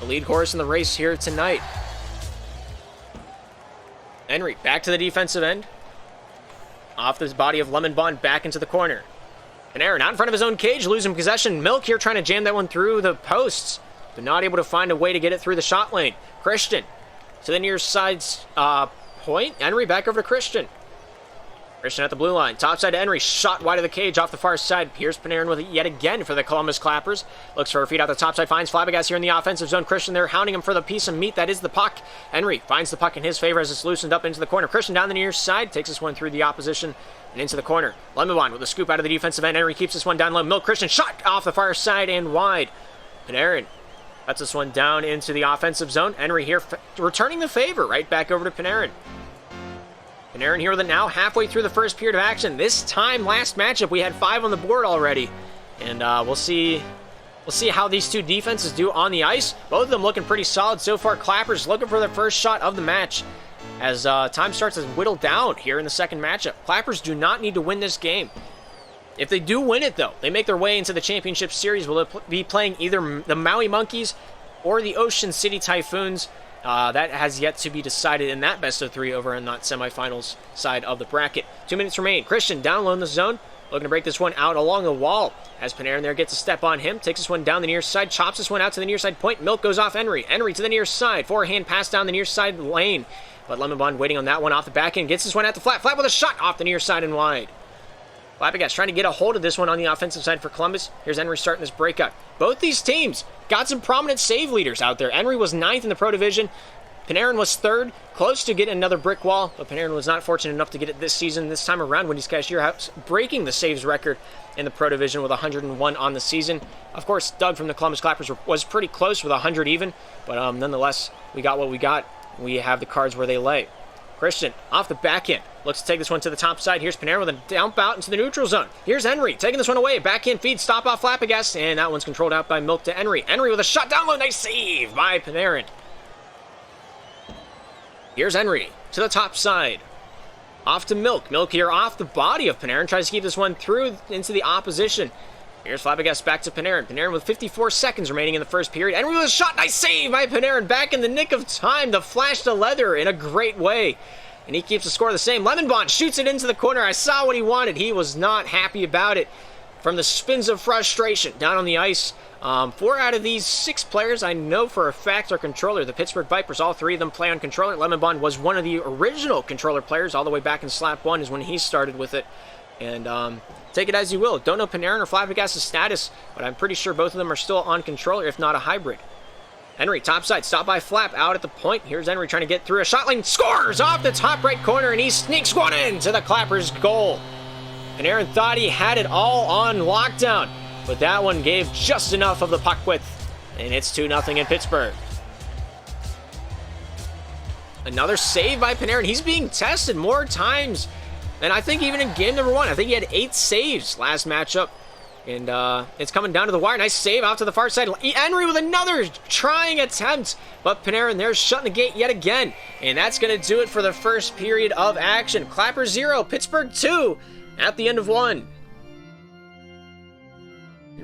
[SPEAKER 1] The lead horse in the race here tonight. Henry back to the defensive end. Off this body of Lemon Bond back into the corner. Panarin out in front of his own cage, losing possession. Milk here trying to jam that one through the posts, but not able to find a way to get it through the shot lane. Christian to the near side's point. Henry back over to Christian. Christian at the blue line. Topside to Henry. Shot wide of the cage off the far side. Here's Panarin with it yet again for the Columbus Clappers. Looks for a feed out the top side. Finds Flabbergas here in the offensive zone. Christian there hounding him for the piece of meat that is the puck. Henry finds the puck in his favor as it's loosened up into the corner. Christian down the near side. Takes this one through the opposition and into the corner. Lemon with a scoop out of the defensive end. Henry keeps this one down low. Milk Christian shot off the far side and wide. Panarin cuts this one down into the offensive zone. Henry here returning the favor right back over to Panarin. Panarin here with it now, halfway through the first period of action. This time, last matchup, we had 5 on the board already. And we'll see how these two defenses do on the ice. Both of them looking pretty solid so far. Clappers looking for their first shot of the match as time starts to whittle down here in the second matchup. Clappers do not need to win this game. If they do win it, though, they make their way into the championship series. Will be playing either the Maui Monkeys or the Ocean City Typhoons. That has yet to be decided in that best of 3 over in that semifinals side of the bracket. 2 minutes remain. Christian down low in the zone. Looking to break this one out along the wall. As Panarin there gets a step on him. Takes this one down the near side. Chops this one out to the near side point. Milk goes off Henry. Henry to the near side. Forehand pass down the near side lane. But Lemon Bond waiting on that one off the back end. Gets this one at the flat. Flat with a shot off the near side and wide. Flabbergas trying to get a hold of this one on the offensive side for Columbus. Here's Henry starting this breakout. Both these teams got some prominent save leaders out there. Henry was 9th in the Pro Division. Panarin was 3rd, close to getting another brick wall, but Panarin was not fortunate enough to get it this season. This time around, Wendy's Cashier breaking the saves record in the Pro Division with 101 on the season. Of course, Doug from the Columbus Clappers was pretty close with 100 even, but nonetheless, we got what we got. We have the cards where they lay. Christian, off the backhand, looks to take this one to the top side. Here's Panarin with a dump out into the neutral zone. Here's Henry, taking this one away. Backhand feed, stop off Flabbergas, and that one's controlled out by Milk to Henry. Henry with a shot down low, nice save by Panarin. Here's Henry to the top side. Off to Milk. Milk here off the body of Panarin. Tries to keep this one through into the opposition. Here's Flabbergas back to Panarin. Panarin with 54 seconds remaining in the first period. Henry with a shot. Nice save by Panarin. Back in the nick of time to flash the leather in a great way. And he keeps the score the same. Lemonbond shoots it into the corner. I saw what he wanted. He was not happy about it. From the spins of frustration down on the ice. 4 out of these 6 players I know for a fact are controller. The Pittsburgh Vipers, all 3 of them play on controller. Lemonbond was one of the original controller players all the way back in Slap 1 is when he started with it. And take it as you will. Don't know Panarin or Flabbergas' status, but I'm pretty sure both of them are still on controller, if not a hybrid. Henry, topside, stop by Flap, out at the point. Here's Henry trying to get through a shot lane. Scores off the top right corner, and he sneaks one into the Clappers' goal. Panarin thought he had it all on lockdown, but that one gave just enough of the puck width, and it's 2-0 in Pittsburgh. Another save by Panarin. He's being tested more times than I think even in game number 1. I think he had 8 saves last matchup, and it's coming down to the wire. Nice save out to the far side. Henry with another trying attempt, but Panarin there shutting the gate yet again, and that's going to do it for the first period of action. Clappers 0, Pittsburgh 2 at the end of 1.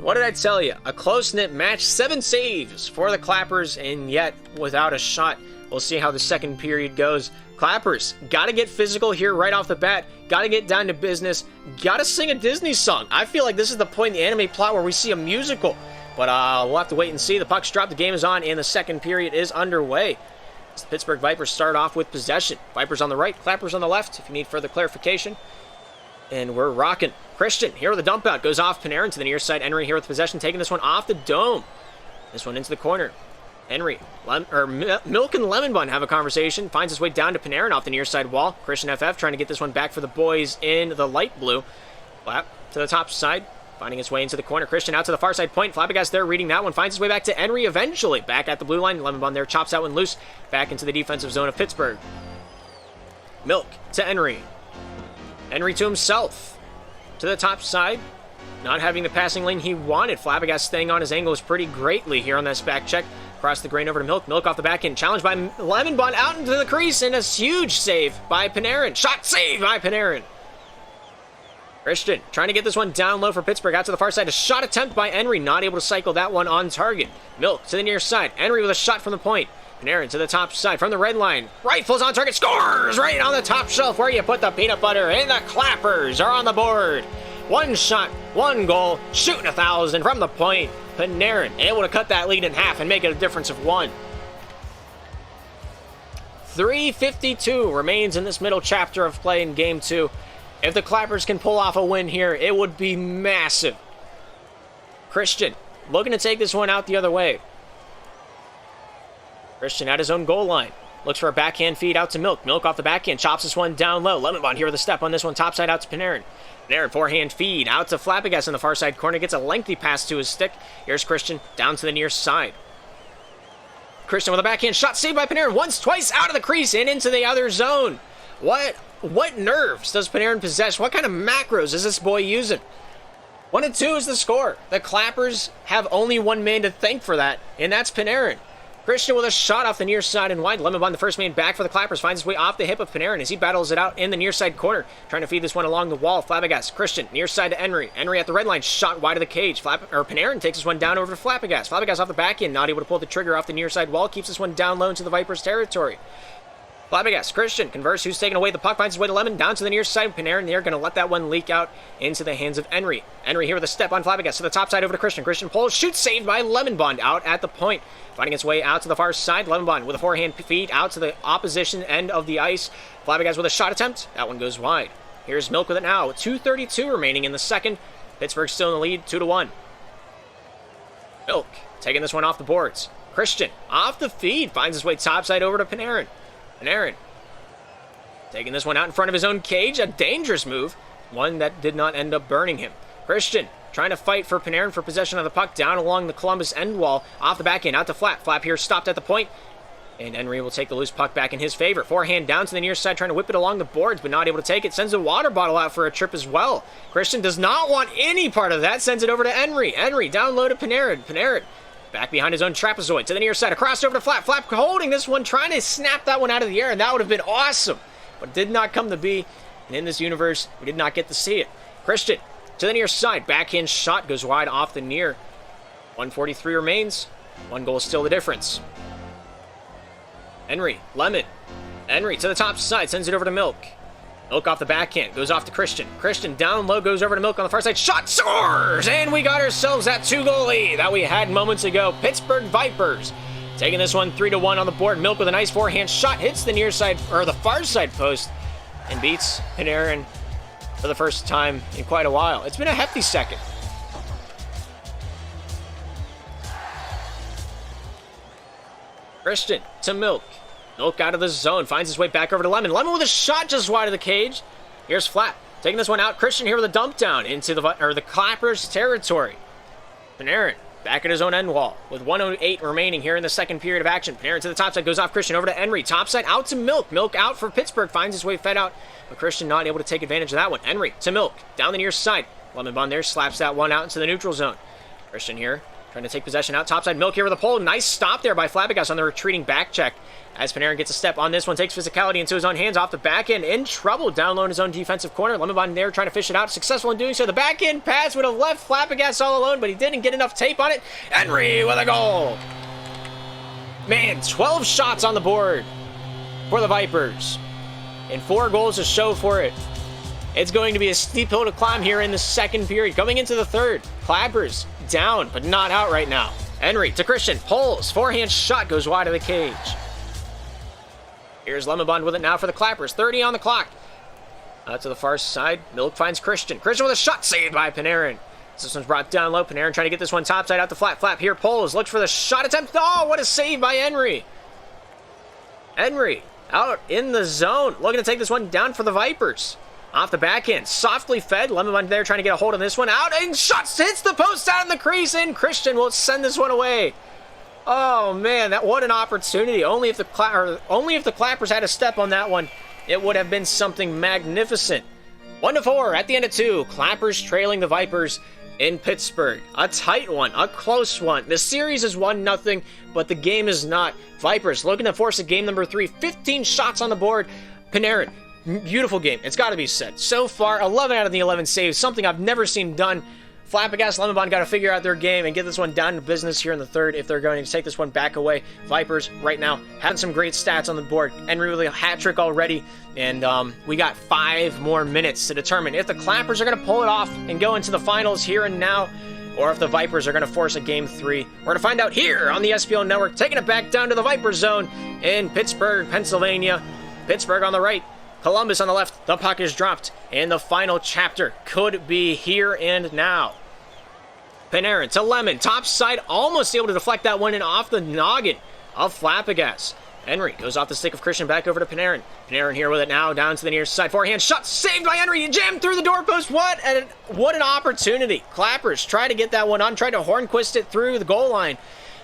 [SPEAKER 1] What did I tell you? A close-knit match, 7 saves for the Clappers, and yet without a shot. We'll see how the second period goes. Clappers, gotta get physical here right off the bat. Gotta get down to business. Gotta sing a Disney song. I feel like this is the point in the anime plot where we see a musical. But we'll have to wait and see. The puck's dropped, the game is on, and the second period is underway. As the Pittsburgh Vipers start off with possession. Vipers on the right, Clappers on the left, if you need further clarification. And we're rocking. Christian here with a dump out. Goes off Panarin to the near side. Henry here with possession, taking this one off the dome. This one into the corner. Henry, Milk and Lemonbun have a conversation. Finds his way down to Panarin off the near side wall. Christian FF trying to get this one back for the boys in the light blue. Flap to the top side. Finding his way into the corner. Christian out to the far side point. Flabbergas there reading that one. Finds his way back to Henry eventually. Back at the blue line. Lemonbun there chops that one loose. Back into the defensive zone of Pittsburgh. Milk to Henry. Henry to himself. To the top side. Not having the passing lane he wanted. Flabbergas staying on his angles pretty greatly here on this back check. Across the grain over to Milk. Milk off the back end. Challenged by Lemonbun out into the crease. And a huge save by Panarin. Shot save by Panarin. Christian trying to get this one down low for Pittsburgh. Out to the far side. A shot attempt by Henry. Not able to cycle that one on target. Milk to the near side. Henry with a shot from the point. Panarin to the top side from the red line. Rifles on target. Scores right on the top shelf where you put the peanut butter. And the Clappers are on the board. One shot, one goal. Shooting 1,000 from the point. Panarin able to cut that lead in half and make it a difference of 1. 3:52 remains in this middle chapter of play in Game 2. If the Clappers can pull off a win here, it would be massive. Christian looking to take this one out the other way. Christian at his own goal line. Looks for a backhand feed out to Milk. Milk off the backhand. Chops this one down low. Lemonbond here with a step on this one. Topside out to Panarin. Panarin forehand feed out to Flabbergas in the far side corner. Gets a lengthy pass to his stick. Here's Christian down to the near side. Christian with a backhand shot. Saved by Panarin. Once, twice out of the crease and into the other zone. What nerves does Panarin possess? What kind of macros is this boy using? 1-2 is the score. The Clappers have only one man to thank for that, and that's Panarin. Christian with a shot off the near side and wide. Lemonbond, the first man back for the Clappers, finds his way off the hip of Panarin as he battles it out in the near side corner. Trying to feed this one along the wall. Flabbergas, Christian, near side to Henry. Henry at the red line, shot wide of the cage. Panarin takes this one down over to Flabbergas. Flabbergas off the back end, not able to pull the trigger off the near side wall. Keeps this one down low into the Vipers' territory. Flabbergas, Christian, converse, who's taking away the puck, finds his way to Lemon, down to the near side. Panarin there, going to let that one leak out into the hands of Henry. Henry here with a step on Flabbergas to the top side over to Christian. Christian pulls, shoots, saved by Lemonbond out at the point. Finding its way out to the far side. Lemonbond with a forehand feed out to the opposition end of the ice. Flabbergas with a shot attempt. That one goes wide. Here's Milk with it now. 2:32 remaining in the second. Pittsburgh still in the lead, 2-1. Milk taking this one off the boards. Christian off the feed, finds his way topside over to Panarin. Panarin taking this one out in front of his own cage. A dangerous move, one that did not end up burning him. Christian trying to fight for Panarin for possession of the puck down along the Columbus end wall. Off the back end, out to Flap. Flap here stopped at the point. And Henry will take the loose puck back in his favor. Forehand down to the near side, trying to whip it along the boards, but not able to take it. Sends a water bottle out for a trip as well. Christian does not want any part of that. Sends it over to Henry. Henry down low to Panarin. Panarin back behind his own trapezoid to the near side. Across over to Flap. Flap holding this one, trying to snap that one out of the air, and that would have been awesome. But did not come to be. And in this universe, we did not get to see it. Christian to the near side. Backhand shot goes wide off the near. 1:43 remains. One goal is still the difference. Henry, Lemon. Henry to the top side, sends it over to Milk. Milk off the backhand, goes off to Christian. Christian down low, goes over to Milk on the far side. Shot, scores! And we got ourselves that 2-goal lead that we had moments ago. Pittsburgh Vipers taking this one 3-1 on the board. Milk with a nice forehand shot, hits the near side, or the far side post, and beats Panarin for the first time in quite a while. It's been a hefty second. Christian to Milk. Milk out of the zone, finds his way back over to Lemon. Lemon with a shot just wide of the cage. Here's Flap, taking this one out. Christian here with a dump down into the Clappers territory. Panarin back at his own end wall with 1:08 remaining here in the second period of action. Panarin to the top side, goes off Christian over to Henry. Top side out to Milk. Milk out for Pittsburgh, finds his way fed out, but Christian not able to take advantage of that one. Henry to Milk, down the near side. Lemon Bond there slaps that one out into the neutral zone. Christian here trying to take possession out topside. Milk here with a pole. Nice stop there by Flabbergas on the retreating back check. As Panarin gets a step on this one, takes physicality into his own hands off the back end. In trouble down low in his own defensive corner. Lemon there trying to fish it out. Successful in doing so. The back end pass would have left Flabbergas all alone, but he didn't get enough tape on it. Henry with a goal. Man, 12 shots on the board for the Vipers. And 4 goals to show for it. It's going to be a steep hill to climb here in the second period. Coming into the third, Clappers down, but not out right now. Henry to Christian, pulls, forehand shot goes wide of the cage. Here's Lemon with it now for the Clappers. 30 on the clock. Out to the far side, Milk finds Christian. Christian with a shot, saved by Panarin. This one's brought down low. Panarin trying to get this one topside out to Flap. Flap here, pulls, looks for the shot attempt. Oh, what a save by Henry. Henry out in the zone, looking to take this one down for the Vipers. Off the back end, softly fed. Lemon there trying to get a hold of this one. Out and shots, hits the post out in the crease, and Christian will send this one away. Oh man, what an opportunity. Only if the Clappers had a step on that one, it would have been something magnificent. 1-4 at the end of 2. Clappers trailing the Vipers in Pittsburgh. A tight one, a close one. The series is 1-0, but the game is not. Vipers looking to force a game number 3. 15 shots on the board. Panarin, beautiful game. It's got to be said. So far, 11 out of the 11 saves. Something I've never seen done. Flabbergas, Lemon got to figure out their game and get this one down to business here in the third if they're going to take this one back away. Vipers, right now, having some great stats on the board. Henry with a hat trick already. And we got 5 more minutes to determine if the Clappers are going to pull it off and go into the finals here and now, or if the Vipers are going to force a game 3. We're going to find out here on the SPL Network, taking it back down to the Viper zone in Pittsburgh, Pennsylvania. Pittsburgh on the right, Columbus on the left. The puck is dropped, and the final chapter could be here and now. Panarin to Lemon, top side, almost able to deflect that one in off the noggin of Flabbergas. Henry goes off the stick of Christian back over to Panarin. Panarin here with it now, down to the near side. Forehand shot, saved by Henry, jammed through the doorpost. What an opportunity. Clappers try to get that one on, try to Hornquist it through the goal line.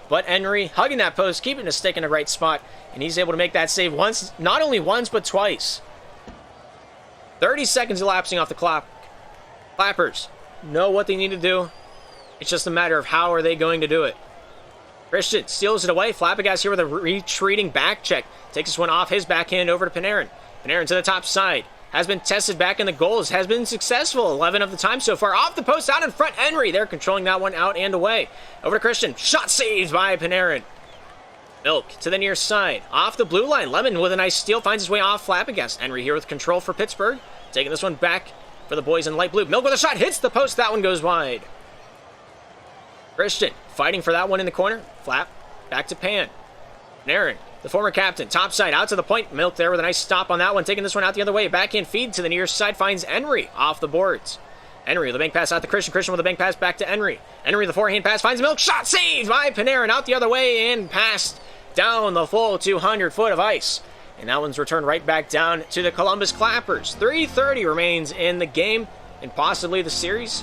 [SPEAKER 1] But Henry hugging that post, keeping the stick in the right spot, and he's able to make that save once, not only once, but twice. 30 seconds elapsing off the clock. Clappers know what they need to do. It's just a matter of how are they going to do it. Christian steals it away. Flabbergas here with a retreating back check. Takes this one off his backhand over to Panarin. Panarin to the top side. Has been tested back in the goals. Has been successful 11 of the time so far. Off the post, out in front. Henry there controlling that one out and away. Over to Christian. Shot saved by Panarin. Milk to the near side. Off the blue line. Lemon with a nice steal. Finds his way off Flabbergas. Henry here with control for Pittsburgh. Taking this one back for the boys in light blue. Milk with a shot. Hits the post. That one goes wide. Christian fighting for that one in the corner. Flap back to Pan. Panarin the former captain. Top side, out to the point. Milk there with a nice stop on that one. Taking this one out the other way. Backhand feed to the near side. Finds Henry off the boards. Henry with a bank pass out to Christian. Christian with a bank pass back to Henry. Henry the forehand pass finds Milk. Shot saved by Panarin out the other way and passed down the full 200 foot of ice. And that one's returned right back down to the Columbus Clappers. 3:30 remains in the game and possibly the series.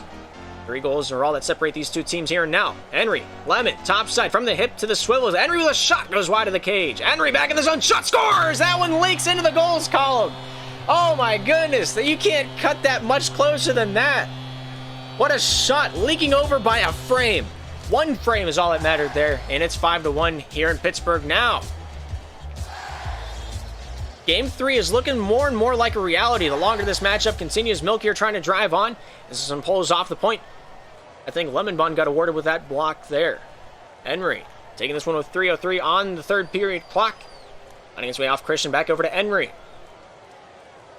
[SPEAKER 1] 3 goals are all that separate these two teams here and now. Henry, Lemon, top side from the hip to the swivels. Henry with a shot goes wide of the cage. Henry back in the zone. Shot scores! That one leaks into the goals column. Oh my goodness, you can't cut that much closer than that. What a shot, leaking over by a frame. 1 frame is all that mattered there, and it's 5-1 here in Pittsburgh now. Game 3 is looking more and more like a reality the longer this matchup continues. Milk here trying to drive on. This is some pulls off the point. I think Lemonbond got awarded with that block there. Henry taking this one with 3:03 on the third period clock. Finding his way off Christian, back over to Henry.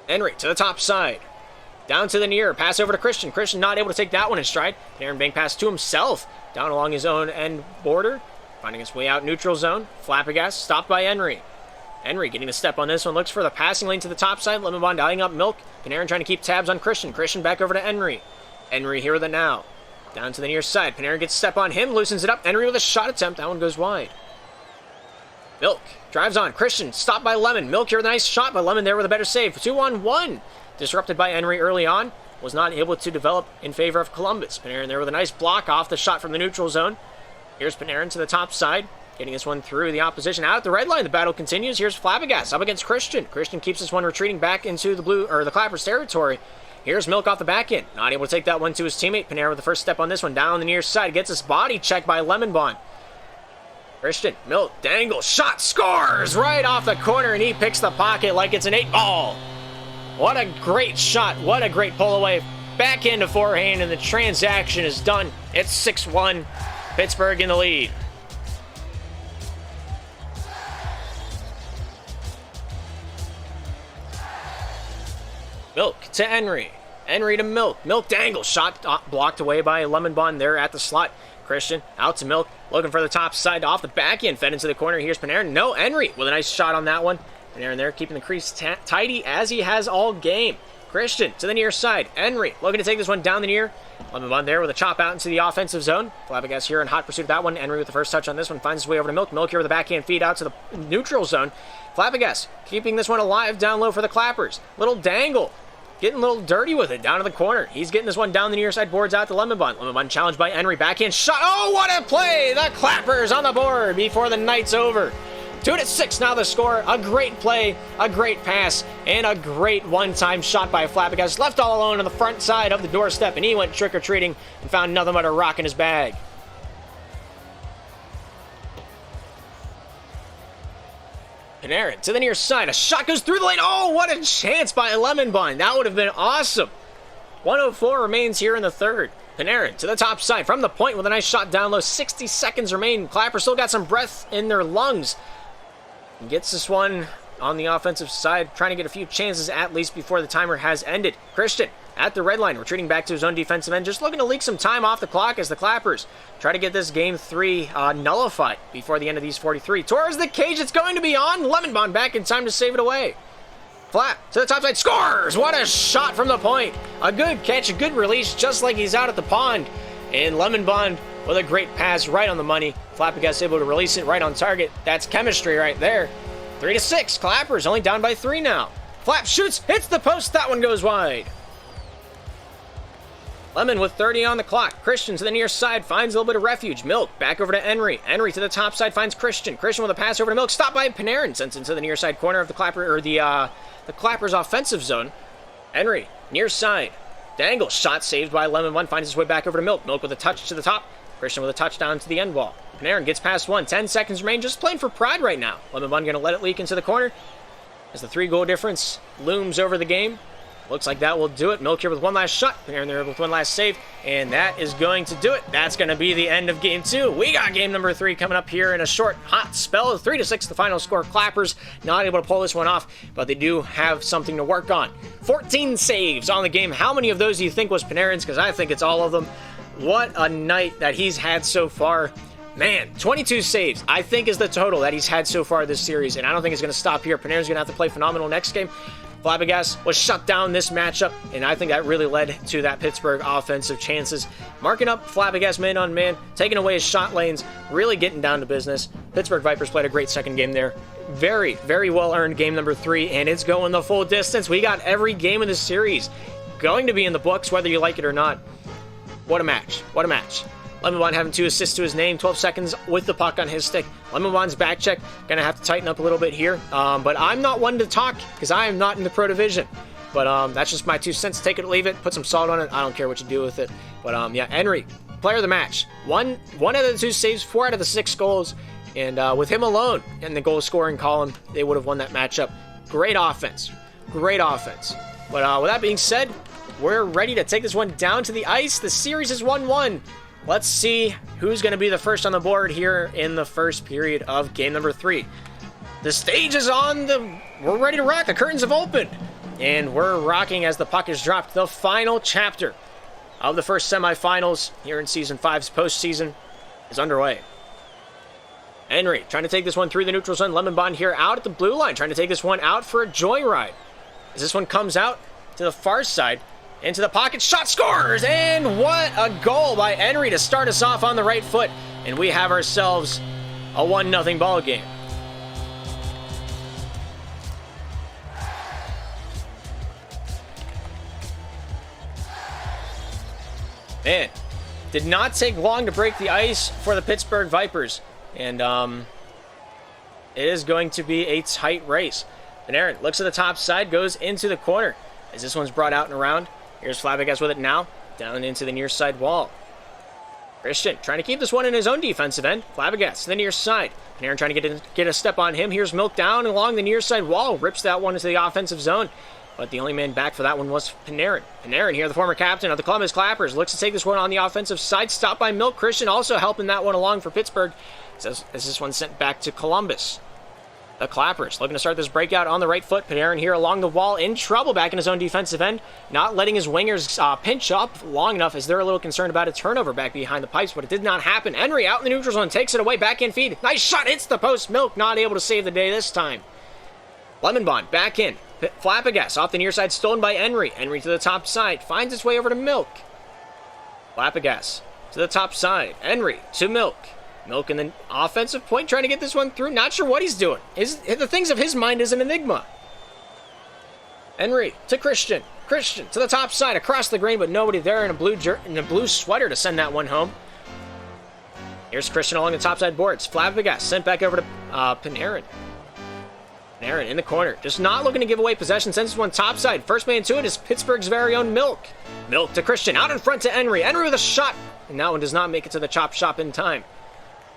[SPEAKER 1] Henry to the top side. Down to the near. Pass over to Christian. Christian not able to take that one in stride. Aaron bank pass to himself. Down along his own end border. Finding his way out neutral zone. Flabbergas stopped by Henry. Henry getting a step on this one. Looks for the passing lane to the top side. Lemonbond eyeing up Milk. Panarin trying to keep tabs on Christian. Christian back over to Henry. Henry here with it now. Down to the near side. Panarin gets a step on him. Loosens it up. Henry with a shot attempt. That one goes wide. Milk drives on. Christian stopped by Lemon. Milk here with a nice shot, but Lemon there with a better save. 2-on-1. Disrupted by Henry early on. Was not able to develop in favor of Columbus. Panarin there with a nice block off the shot from the neutral zone. Here's Panarin to the top side. Getting this one through the opposition out at the red line. The battle continues. Here's Flabbergas up against Christian. Christian keeps this one retreating back into the Clappers territory. Here's Milk off the back end. Not able to take that one to his teammate. Panarin with the first step on this one. Down the near side. Gets his body checked by Lemonbond. Christian, Milk, dangle, shot, scores! Right off the corner, and he picks the pocket like it's an 8-ball. What a great shot. What a great pull away. Back into forehand, and the transaction is done. It's 6-1. Pittsburgh in the lead. Milk to Henry. Henry to Milk. Milk dangle. Shot blocked away by Lemonbond there at the slot. Christian out to Milk. Looking for the top side off the back end. Fed into the corner. Here's Panarin. No, Henry with a nice shot on that one. Panarin there keeping the crease tidy as he has all game. Christian to the near side. Henry looking to take this one down the near. Lemonbond there with a chop out into the offensive zone. Flabbergas here in hot pursuit of that one. Henry with the first touch on this one. Finds his way over to Milk. Milk here with a backhand feed out to the neutral zone. Flabbergas keeping this one alive down low for the Clappers. Little dangle. Getting a little dirty with it down to the corner. He's getting this one down the near side boards out to Lemonbond. Lemonbond challenged by Henry. Backhand shot. Oh, what a play! The Clappers on the board before the night's over. 2-6 now the score. A great play, a great pass, and a great one-time shot by Flabbergas. Left all alone on the front side of the doorstep, and he went trick-or-treating and found nothing but a rock in his bag. Panarin to the near side. A shot goes through the lane. Oh, what a chance by Lemonbond. That would have been awesome. 1:04 remains here in the third. Panarin to the top side from the point with a nice shot down low. 60 seconds remain. Clapper still got some breath in their lungs. And gets this one on the offensive side, trying to get a few chances at least before the timer has ended. Christian at the red line, retreating back to his own defensive end, just looking to leak some time off the clock as the Clappers try to get this game 3 nullified before the end of these 43. Towards the cage, it's going to be on. Lemonbond back in time to save it away. Flap to the top side, scores! What a shot from the point. A good catch, a good release, just like he's out at the pond. And Lemonbond with a great pass right on the money. Flabbergas able to release it right on target. That's chemistry right there. 3-6, Clappers only down by 3 now. Flap shoots, hits the post, that one goes wide. Lemon with 30 on the clock. Christian to the near side finds a little bit of refuge. Milk back over to Henry. Henry to the top side finds Christian. Christian with a pass over to Milk. Stopped by Panarin. Sends into the near side corner of the Clapper or the Clappers offensive zone. Henry near side. Dangle shot saved by Lemonbond. Finds his way back over to Milk. Milk with a touch to the top. Christian with a touchdown to the end wall. Panarin gets past one. 10 seconds remain. Just playing for pride right now. Lemonbond going to let it leak into the corner as the 3-goal difference looms over the game. Looks like that will do it. Milk here with one last shot. Panarin there with one last save. And that is going to do it. That's going to be the end of game 2. We got game number 3 coming up here in a short, hot spell. 3-6, the final score. Clappers not able to pull this one off, but they do have something to work on. 14 saves on the game. How many of those do you think was Panarin's? Because I think it's all of them. What a night that he's had so far. Man, 22 saves, I think, is the total that he's had so far this series, and I don't think it's going to stop here. Panarin's going to have to play phenomenal next game. Flabbergas was shut down this matchup, and I think that really led to that Pittsburgh offensive chances. Marking up Flabbergas man on man, taking away his shot lanes, really getting down to business. Pittsburgh Vipers played a great second game there. Very, very well earned game number 3, and it's going the full distance. We got every game of the series going to be in the books, whether you like it or not. What a match. What a match. Lemonbond having 2 assists to his name, 12 seconds with the puck on his stick. Lemonbond's back check, gonna have to tighten up a little bit here. But I'm not one to talk, because I am not in the Pro Division. But that's just my 2 cents. Take it or leave it, put some salt on it. I don't care what you do with it. But yeah, Henry, player of the match. One out of the 2 saves, 4 out of the 6 goals. And with him alone in the goal scoring column, they would have won that matchup. Great offense. Great offense. But with that being said, we're ready to take this one down to the ice. The series is 1-1. Let's see who's going to be the first on the board here in the first period of game number 3. The stage is on. We're ready to rock. The curtains have opened. And we're rocking as the puck is dropped. The final chapter of the first semifinals here in Season 5's postseason is underway. Henry trying to take this one through the neutral zone. Lemonbond here out at the blue line, trying to take this one out for a joyride. As this one comes out to the far side, into the pocket, shot scores, and what a goal by Henry to start us off on the right foot. And we have ourselves a 1-0 ball game. Man, did not take long to break the ice for the Pittsburgh Vipers. And it is going to be a tight race. Panarin looks at the top side, goes into the corner. As this one's brought out and around. Here's Flabbergas with it now, down into the near side wall. Christian trying to keep this one in his own defensive end. Flabbergas to the near side. Panarin trying to get a step on him. Here's Milk down along the near side wall. Rips that one into the offensive zone. But the only man back for that one was Panarin. Panarin here, the former captain of the Columbus Clappers, looks to take this one on the offensive side. Stopped by Milk. Christian also helping that one along for Pittsburgh. As this one sent back to Columbus. The Clappers looking to start this breakout on the right foot. Panarin here along the wall, in trouble back in his own defensive end. Not letting his wingers pinch up long enough, as they're a little concerned about a turnover back behind the pipes, but it did not happen. Henry out in the neutral zone, takes it away, backhand feed. Nice shot, hits the post. Milk not able to save the day this time. Lemonbond back in. Flabbergas off the near side, stolen by Henry. Henry to the top side, finds its way over to Milk. Flabbergas to the top side. Henry to Milk. Milk in the offensive point, trying to get this one through. Not sure what he's doing. The things of his mind is an enigma. Henry to Christian. Christian to the top side, across the green, but nobody there in a blue sweater to send that one home. Here's Christian along the top side boards. Flabbergas sent back over to Panarin. Panarin in the corner, just not looking to give away possession. Sends this one top side. First man to it is Pittsburgh's very own Milk. Milk to Christian, out in front to Henry. Henry with a shot, and that one does not make it to the chop shop in time.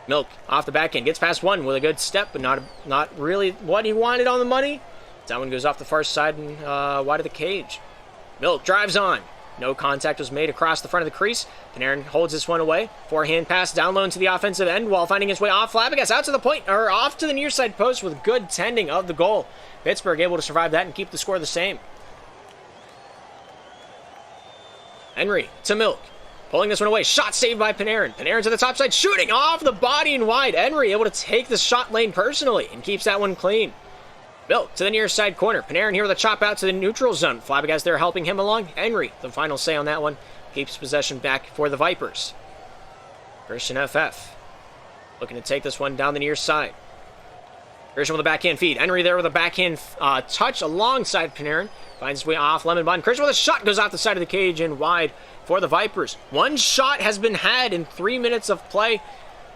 [SPEAKER 1] Milk off the back end, gets past one with a good step, but not really what he wanted on the money. That one goes off the far side and wide of the cage. Milk drives on. No contact was made across the front of the crease. Panarin holds this one away. Forehand pass down low into the offensive end while finding his way off. Flabbergas out to the point, or off to the near side post with good tending of the goal. Pittsburgh able to survive that and keep the score the same. Henry to Milk. Pulling this one away. Shot saved by Panarin. Panarin to the top side, shooting off the body and wide. Henry able to take the shot lane personally and keeps that one clean. Milk to the near side corner. Panarin here with a chop out to the neutral zone. Flabbergas there helping him along. Henry, the final say on that one, keeps possession back for the Vipers. Christian FF looking to take this one down the near side. Christian with a backhand feed. Henry there with a backhand touch alongside Panarin. Finds his way off Lemonbond. Christian with a shot goes off the side of the cage and wide for the Vipers. One shot has been had in 3 minutes of play,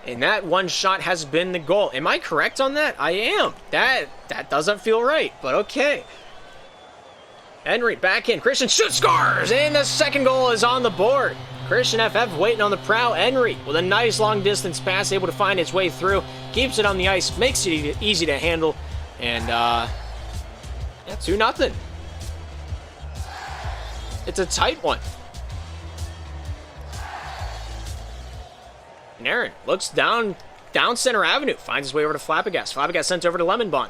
[SPEAKER 1] and that one shot has been the goal. Am I correct on that? I am. That doesn't feel right, but okay. Henry back in. Christian shoots, scores, and the second goal is on the board. Christian FF waiting on the prow. Henry with a nice long distance pass, able to find its way through, keeps it on the ice, makes it easy to handle, and yeah, 2-0. It's a tight one. Panarin looks down center avenue, finds his way over to Flabbergas. Flabbergas sent over to Lemonbond.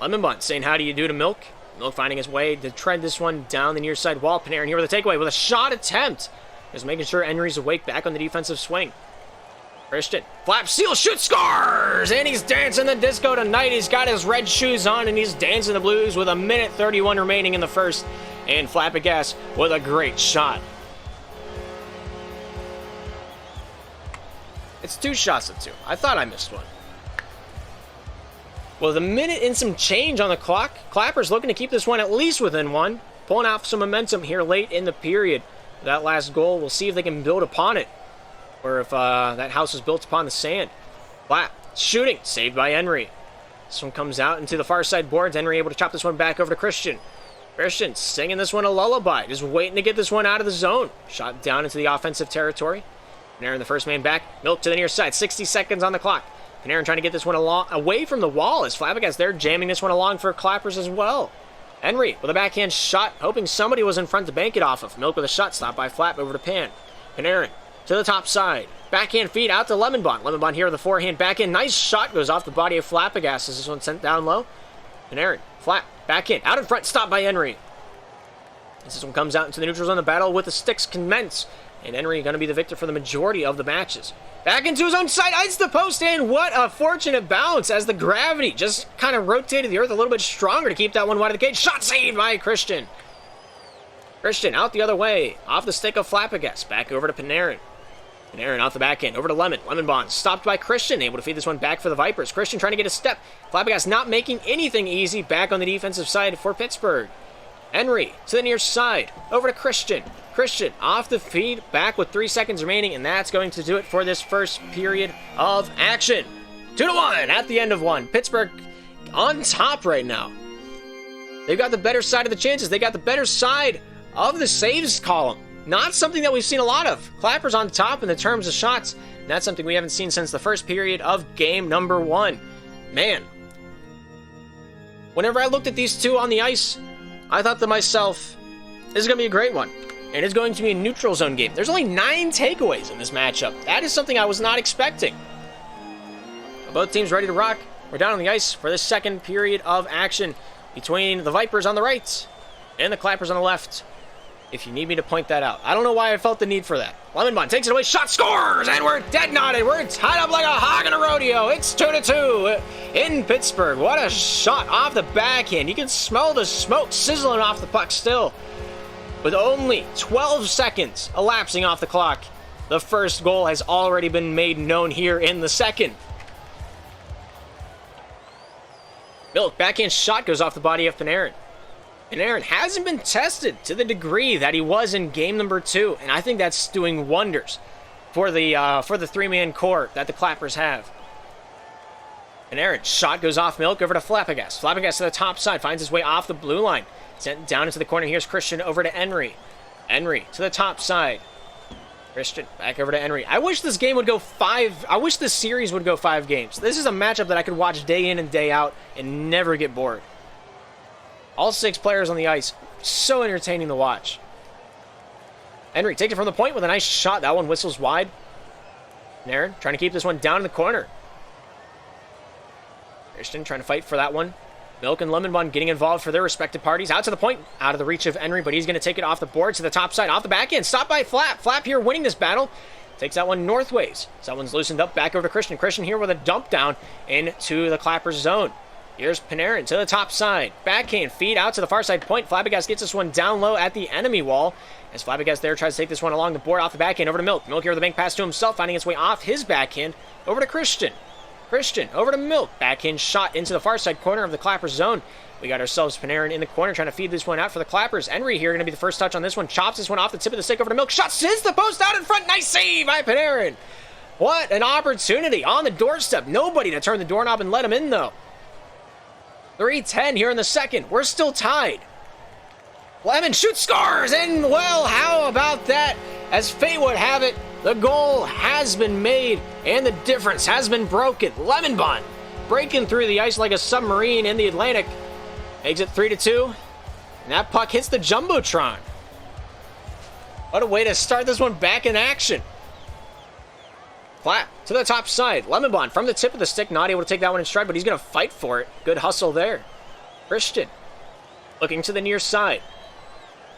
[SPEAKER 1] Lemonbond saying how do you do to Milk. Milk finding his way to tread this one down the near side wall. Panarin here with a takeaway with a shot attempt. Just making sure Henry's awake back on the defensive swing. Christian, flap, seal, shoot, scores! And he's dancing the disco tonight. He's got his red shoes on and he's dancing the blues with 1:31 remaining in the first. And Flabbergas with a great shot. It's 2 shots of 2. I thought I missed one. Well, the minute and some change on the clock. Clappers looking to keep this one at least within 1. Pulling off some momentum here late in the period. That last goal, we'll see if they can build upon it. Or if that house is built upon the sand. Flap, shooting, saved by Henry. This one comes out into the far side boards. Henry able to chop this one back over to Christian. Christian singing this one a lullaby. Just waiting to get this one out of the zone. Shot down into the offensive territory. Panarin, the first man back. Milk to the near side. 60 seconds on the clock. Panarin trying to get this one along, away from the wall as Flabbergas there jamming this one along for Clappers as well. Henry with a backhand shot, hoping somebody was in front to bank it off of. Milk with a shot, stopped by Flap over to Pan. Panarin to the top side. Backhand feed out to Lemonbond. Lemonbond here with a forehand backhand. Nice shot goes off the body of Flabbergas as this one sent down low. Panarin, Flap, backhand, out in front, stopped by Henry. As this one comes out into the neutral zone, the battle with the sticks commence. And Henry going to be the victor for the majority of the matches. Back into his own side, ice the post, and what a fortunate bounce as the gravity just kind of rotated the earth a little bit stronger to keep that one wide of the cage. Shot saved by Christian. Christian out the other way, off the stick of Flabbergas, back over to Panarin. Panarin out the backhand, over to Lemon. Lemonbond stopped by Christian, able to feed this one back for the Vipers. Christian trying to get a step. Flabbergas not making anything easy, back on the defensive side for Pittsburgh. Henry to the near side, over to Christian. Christian off the feed, back with 3 seconds remaining, and that's going to do it for this first period of action. 2-1 at the end of one. Pittsburgh on top right now. They've got the better side of the chances. They got the better side of the saves column. Not something that we've seen a lot of. Clappers on top in the terms of shots. And that's something we haven't seen since the first period of game number 1. Man. Whenever I looked at these two on the ice, I thought to myself, this is going to be a great one. And it's going to be a neutral zone game. There's only 9 takeaways in this matchup. That is something I was not expecting. Both teams ready to rock. We're down on the ice for this second period of action between the Vipers on the right and the Clappers on the left. If you need me to point that out. I don't know why I felt the need for that. Lemonbond takes it away, shot, scores, and we're dead knotted. We're tied up like a hog in a rodeo. It's 2-2 in Pittsburgh. What a shot off the backhand. You can smell the smoke sizzling off the puck still. With only 12 seconds elapsing off the clock, the first goal has already been made known here in the second. Milk, backhand shot goes off the body of Panarin. Panarin hasn't been tested to the degree that he was in game number 2, and I think that's doing wonders for the three-man core that the Clappers have. Panarin, shot goes off Milk over to Flabbergas. Flabbergas to the top side, finds his way off the blue line. Sent down into the corner. Here's Christian over to Henry. Henry to the top side. Christian back over to Henry. I wish this game would go 5. I wish this series would go 5 games. This is a matchup that I could watch day in and day out and never get bored. All 6 players on the ice. So entertaining to watch. Henry takes it from the point with a nice shot. That one whistles wide. Panarin trying to keep this one down in the corner. Christian trying to fight for that one. Milk and Lemonbond getting involved for their respective parties. Out to the point, out of the reach of Henry, but he's going to take it off the board to the top side, off the backhand. Stopped by Flap. Flap here winning this battle. Takes that one northways. So that one's loosened up, back over to Christian. Christian here with a dump down into the Clappers zone. Here's Panarin to the top side. Backhand feed out to the far side point. Flabbergas gets this one down low at the enemy wall. As Flabbergas there tries to take this one along the board, off the backhand, over to Milk. Milk here with the bank pass to himself, finding his way off his backhand, over to Christian. Christian over to Milk. Backhand shot into the far side corner of the Clappers zone. We got ourselves Panarin in the corner trying to feed this one out for the Clappers. Henry here going to be the first touch on this one. Chops this one off the tip of the stick over to Milk. Shot scissors the post out in front. Nice save by Panarin. What an opportunity on the doorstep. Nobody to turn the doorknob and let him in though. 3:10 here in the second. We're still tied. Lemon shoots, scores, and well, how about that? As fate would have it, the goal has been made and the difference has been broken. Lemonbond breaking through the ice like a submarine in the Atlantic. Makes it 3-2, and that puck hits the Jumbotron. What a way to start this one back in action. Flap to the top side. Lemonbond from the tip of the stick, not able to take that one in stride, but he's going to fight for it. Good hustle there. Christian looking to the near side.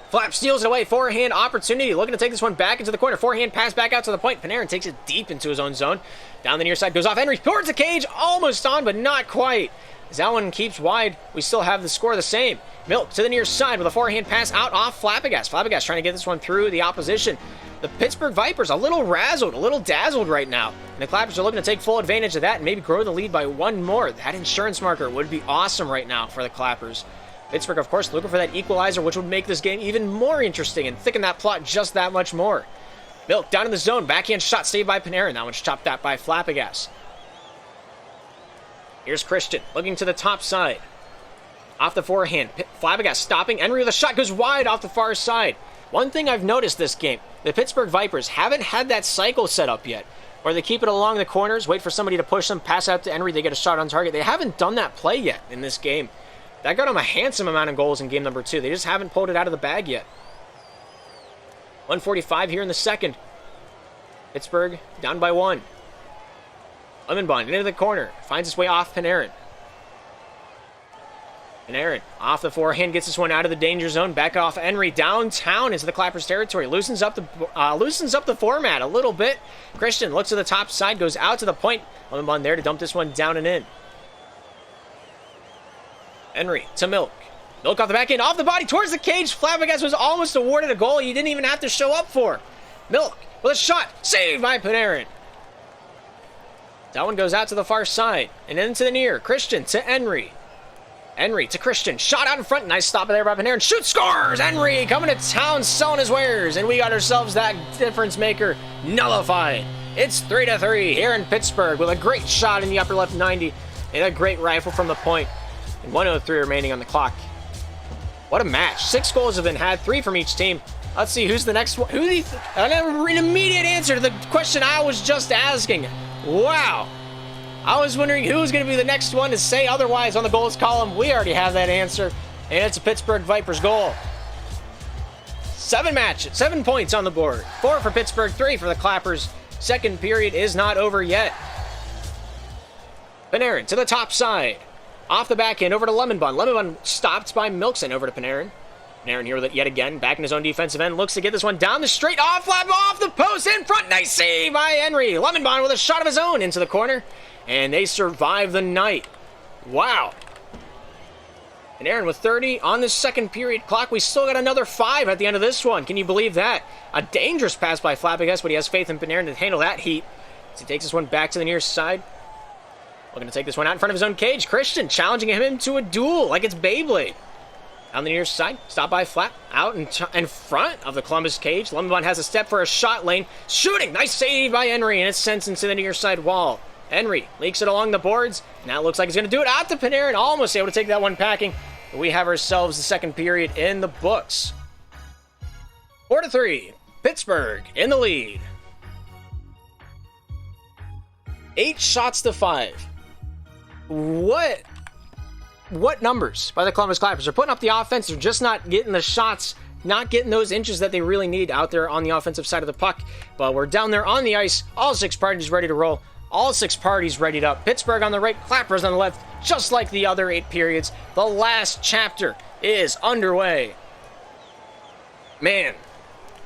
[SPEAKER 1] Flap steals it away. Forehand opportunity. Looking to take this one back into the corner. Forehand pass back out to the point. Panarin takes it deep into his own zone. Down the near side goes off. Henry towards the cage. Almost on, but not quite. As that one keeps wide, we still have the score the same. Milk to the near side with a forehand pass out off Flabbergas. Flabbergas trying to get this one through the opposition. The Pittsburgh Vipers a little razzled, a little dazzled right now. And the Clappers are looking to take full advantage of that and maybe grow the lead by one more. That insurance marker would be awesome right now for the Clappers. Pittsburgh, of course, looking for that equalizer, which would make this game even more interesting and thicken that plot just that much more. Milk down in the zone. Backhand shot saved by Panarin. That one's chopped out by Flabbergas. Here's Christian looking to the top side. Off the forehand. Flabbergas stopping. Henry with a shot goes wide off the far side. One thing I've noticed this game, the Pittsburgh Vipers haven't had that cycle set up yet, where they keep it along the corners, wait for somebody to push them, pass out to Henry, they get a shot on target. They haven't done that play yet in this game. That got them a handsome amount of goals in game number 2. They just haven't pulled it out of the bag yet. 1:45 here in the second. Pittsburgh down by 1. Lemonbond into the corner. Finds his way off Panarin. Panarin off the forehand. Gets this one out of the danger zone. Back off Henry. Downtown into the Clappers territory. Loosens up the format a little bit. Christian looks to the top side. Goes out to the point. Lemonbond there to dump this one down and in. Henry to Milk. Milk off the back end. Off the body towards the cage. Flabbergas was almost awarded a goal he didn't even have to show up for. Milk with a shot. Saved by Panarin. That one goes out to the far side. And then to the near. Christian to Henry. Henry to Christian. Shot out in front. Nice stop there by Panarin. Shoot, scores! Henry coming to town selling his wares. And we got ourselves that difference maker nullified. It's 3-3 here in Pittsburgh with a great shot in the upper left 90. And a great rifle from the point. And 1:03 remaining on the clock. What a match. 6 goals have been had. 3 from each team. Let's see who's the next one. An immediate answer to the question I was just asking. Wow. I was wondering who was going to be the next one to say otherwise on the goals column. We already have that answer, and it's a Pittsburgh Vipers goal. 7 points on the board. 4 for Pittsburgh, 3 for the Clappers. Second period is not over yet. Panarin to the top side. Off the back end, over to Lemonbond. Lemonbond stopped by Milkson, over to Panarin. Panarin here with it yet again, back in his own defensive end, looks to get this one down the straight, off the post, in front, nice save by Henry. Lemonbond with a shot of his own into the corner, and they survive the night. Wow. Panarin with 30 on the second period clock. We still got another 5 at the end of this one. Can you believe that? A dangerous pass by Flabbergas, but he has faith in Panarin to handle that heat. As he takes this one back to the near side. Looking to take this one out in front of his own cage. Christian challenging him to a duel like it's Beyblade. On the near side, stop by Flap, out in front of the Columbus cage. Lemonbond has a step for a shot lane. Shooting, nice save by Henry, and it's sent into the near side wall. Henry leaks it along the boards. Now it looks like he's going to do it out to Panarin. Almost able to take that one packing. But we have ourselves the second period in the books. 4-3, Pittsburgh in the lead. 8 shots to 5. What numbers by the Columbus Clappers? They're putting up the offense. They're just not getting the shots, not getting those inches that they really need out there on the offensive side of the puck. But we're down there on the ice. All 6 parties ready to roll. All 6 parties readied up. Pittsburgh on the right, Clappers on the left, just like the other 8 periods. The last chapter is underway. Man,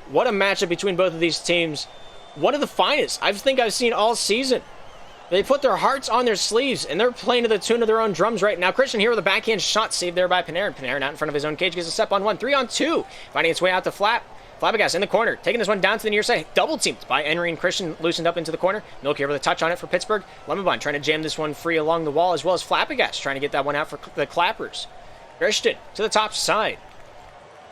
[SPEAKER 1] what a matchup between both of these teams. One of the finest I think I've seen all season. They put their hearts on their sleeves, and they're playing to the tune of their own drums right now. Christian here with a backhand shot saved there by Panarin. Panarin out in front of his own cage, gets a step on 1, 3-on-2. Finding its way out to Flabbergas in the corner, taking this one down to the near side. Double teamed by Henry and Christian, loosened up into the corner. Milk here with a touch on it for Pittsburgh. Lemonbond trying to jam this one free along the wall, as well as Flabbergas trying to get that one out for the Clappers. Christian to the top side.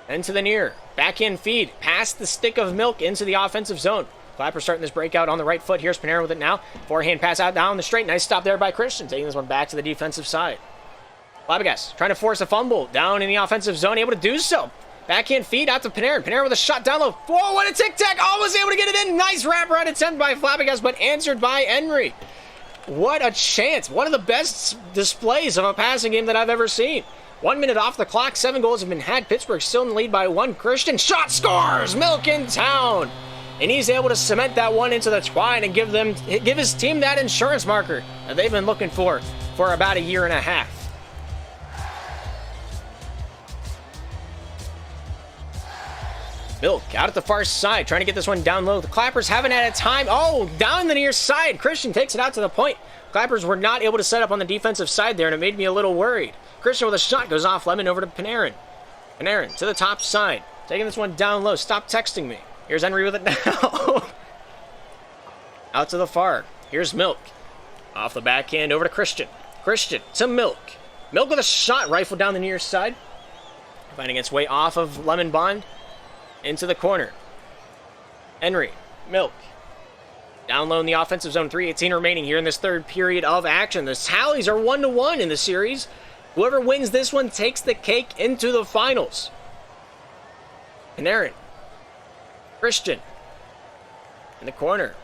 [SPEAKER 1] And to the near. Backhand feed past the stick of Milk into the offensive zone. Clappers starting this breakout on the right foot. Here's Panarin with it now. Forehand pass out down the straight. Nice stop there by Christian. Taking this one back to the defensive side. Flabbergas trying to force a fumble down in the offensive zone. Able to do so. Backhand feed out to Panarin. Panarin with a shot down low. Whoa, what a tic-tac. Almost able to get it in. Nice wraparound attempt by Flabbergas, but answered by Henry. What a chance. One of the best displays of a passing game that I've ever seen. 1 minute off the clock. 7 goals have been had. Pittsburgh still in the lead by 1. Christian shot scores. Milk in town. And he's able to cement that one into the twine and give his team that insurance marker that they've been looking for about a year and a half. Milk out at the far side, trying to get this one down low. The Clappers haven't had a time. Oh, down the near side. Christian takes it out to the point. Clappers were not able to set up on the defensive side there, and it made me a little worried. Christian with a shot goes off Lemon over to Panarin. Panarin to the top side, taking this one down low. Stop texting me. Here's Henry with it now. Out to the far. Here's Milk. Off the backhand over to Christian. Christian to Milk. Milk with a shot rifled down the near side. Finding its way off of Lemon Bond. Into the corner. Henry. Milk. Down low in the offensive zone. 3:18 remaining here in this third period of action. The tallies are 1-1 in the series. Whoever wins this one takes the cake into the finals. Panarin. Christian. In the corner.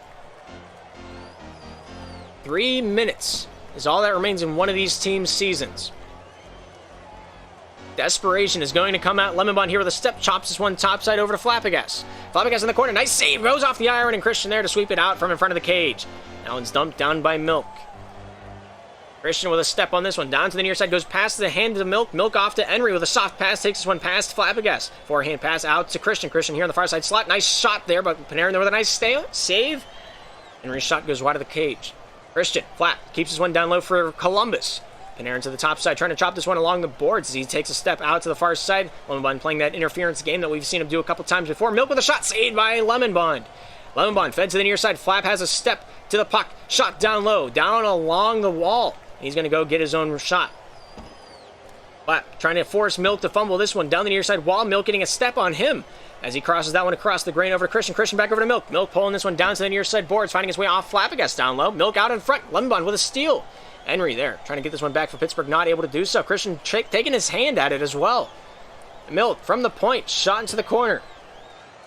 [SPEAKER 1] 3 minutes is all that remains in one of these teams' seasons. Desperation is going to come out. Lemon Bond here with a step, chops this one topside over to Flappagas. Flappagas in the corner, nice save, goes off the iron, and Christian there to sweep it out from in front of the cage. That one's dumped down by Milk. Christian with a step on this one, down to the near side, goes past the hand to Milk. Milk off to Henry with a soft pass, takes this one past Flappagas. Forehand pass out to Christian. Christian here on the far side slot, nice shot there, but Panarin there with a nice save. Henry's shot goes wide of the cage. Christian, Flap, keeps this one down low for Columbus. Panarin to the top side, trying to chop this one along the boards as he takes a step out to the far side. Lemon Bond playing that interference game that we've seen him do a couple times before. Milk with a shot, saved by Lemon Bond. Lemon Bond fed to the near side. Flap has a step to the puck. Shot down low, down along the wall. He's going to go get his own shot. Flap trying to force Milk to fumble this one down the near side while Milk getting a step on him as he crosses that one across the grain over to Christian. Christian back over to Milk. Milk pulling this one down to the near side boards, finding his way off Flappagas down low. Milk out in front. Lemon Bond with a steal. Henry there, trying to get this one back for Pittsburgh, not able to do so. Christian taking his hand at it as well. Milk from the point, shot into the corner.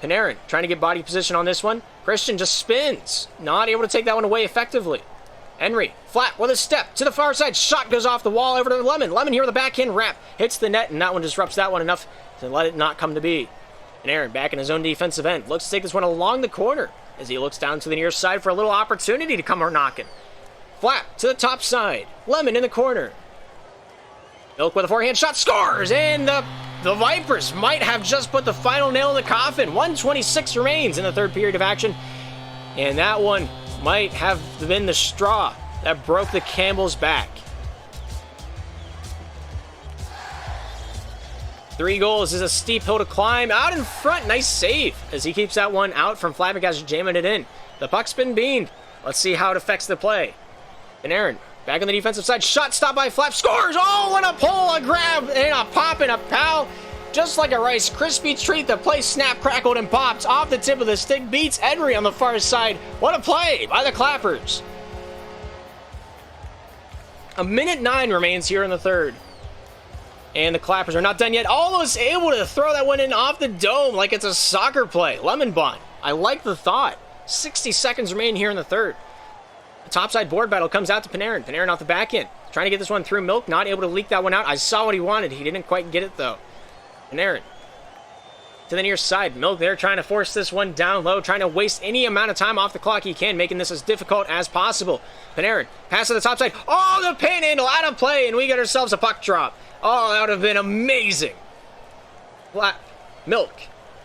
[SPEAKER 1] Panarin trying to get body position on this one. Christian just spins, not able to take that one away effectively. Henry, flat with a step to the far side. Shot goes off the wall over to Lemon. Lemon here with a backhand wrap. Hits the net, and that one disrupts that one enough to let it not come to be. Panarin back in his own defensive end. Looks to take this one along the corner as he looks down to the near side for a little opportunity to come knocking. Flap to the top side. Lemon in the corner. Milk with a forehand shot. Scores! And the Vipers might have just put the final nail in the coffin. 1:26 remains in the third period of action. And that one might have been the straw that broke the Campbell's back. 3 goals is a steep hill to climb. Out in front, nice save as he keeps that one out from Flappagas, jamming it in. The puck's been beamed. Let's see how it affects the play. Panarin back on the defensive side. Shot stopped by Flap. Scores! Oh, what a pull, a grab, and a pop and a pow. Just like a Rice Krispie treat, the play snapped, crackled, and popped off the tip of the stick. Beats Henry on the far side. What a play by the Clappers. 1:09 remains here in the third. And the Clappers are not done yet. Almost able to throw that one in off the dome like it's a soccer play. Lemon Bond. I like the thought. 60 seconds remain here in the third. The topside board battle comes out to Panarin. Panarin off the back end. Trying to get this one through Milk. Not able to leak that one out. I saw what he wanted. He didn't quite get it, though. Panarin to the near side. Milk there trying to force this one down low. Trying to waste any amount of time off the clock he can. Making this as difficult as possible. Panarin pass to the top side. Oh, the panhandle out of play. And we get ourselves a puck drop. Oh, that would have been amazing. Milk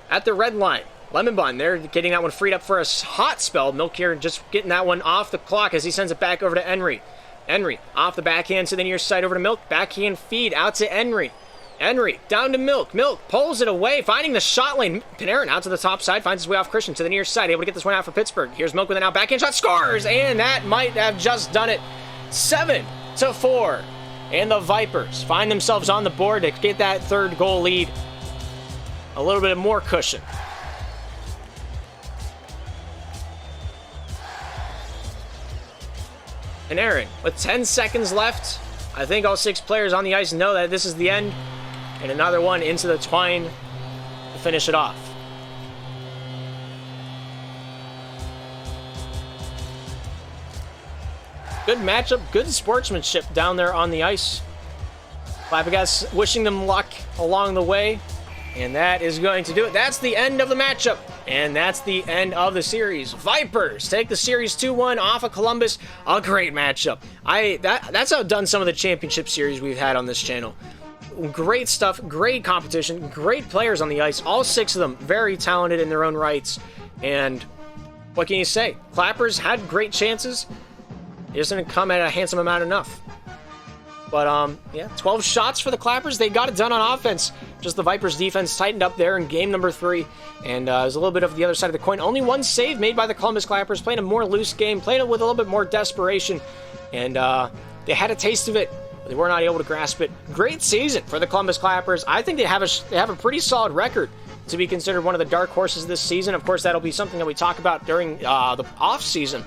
[SPEAKER 1] at the red line. Lemon Bond there getting that one freed up for a hot spell. Milk here just getting that one off the clock as he sends it back over to Henry. Henry off the backhand to the near side over to Milk. Backhand feed out to Henry. Henry down to Milk. Milk pulls it away, finding the shot lane. Panarin out to the top side, finds his way off Christian to the near side, able to get this one out for Pittsburgh. Here's Milk with it now. Backhand shot, scores! And that might have just done it. 7-4. And the Vipers find themselves on the board to get that third goal lead. A little bit more cushion. Panarin with 10 seconds left. I think all 6 players on the ice know that this is the end. And another one into the twine to finish it off. Good matchup, good sportsmanship down there on the ice. Flappagas wishing them luck along the way. And that is going to do it. That's the end of the matchup. And that's the end of the series. Vipers take the series 2-1 off of Columbus. A great matchup. That's outdone some of the championship series we've had on this channel. great stuff, great competition, great players on the ice. All 6 of them very talented in their own rights. And what can you say? Clappers had great chances. It just didn't come at a handsome amount enough. But, yeah, 12 shots for the Clappers. They got it done on offense. Just the Vipers' defense tightened up there in game number 3. And it was a little bit of the other side of the coin. Only 1 save made by the Columbus Clappers, playing a more loose game, playing it with a little bit more desperation. And they had a taste of it, but they were not able to grasp it. Great season for the Columbus Clappers. I think they have a pretty solid record to be considered one of the dark horses this season. Of course, that'll be something that we talk about during the off-season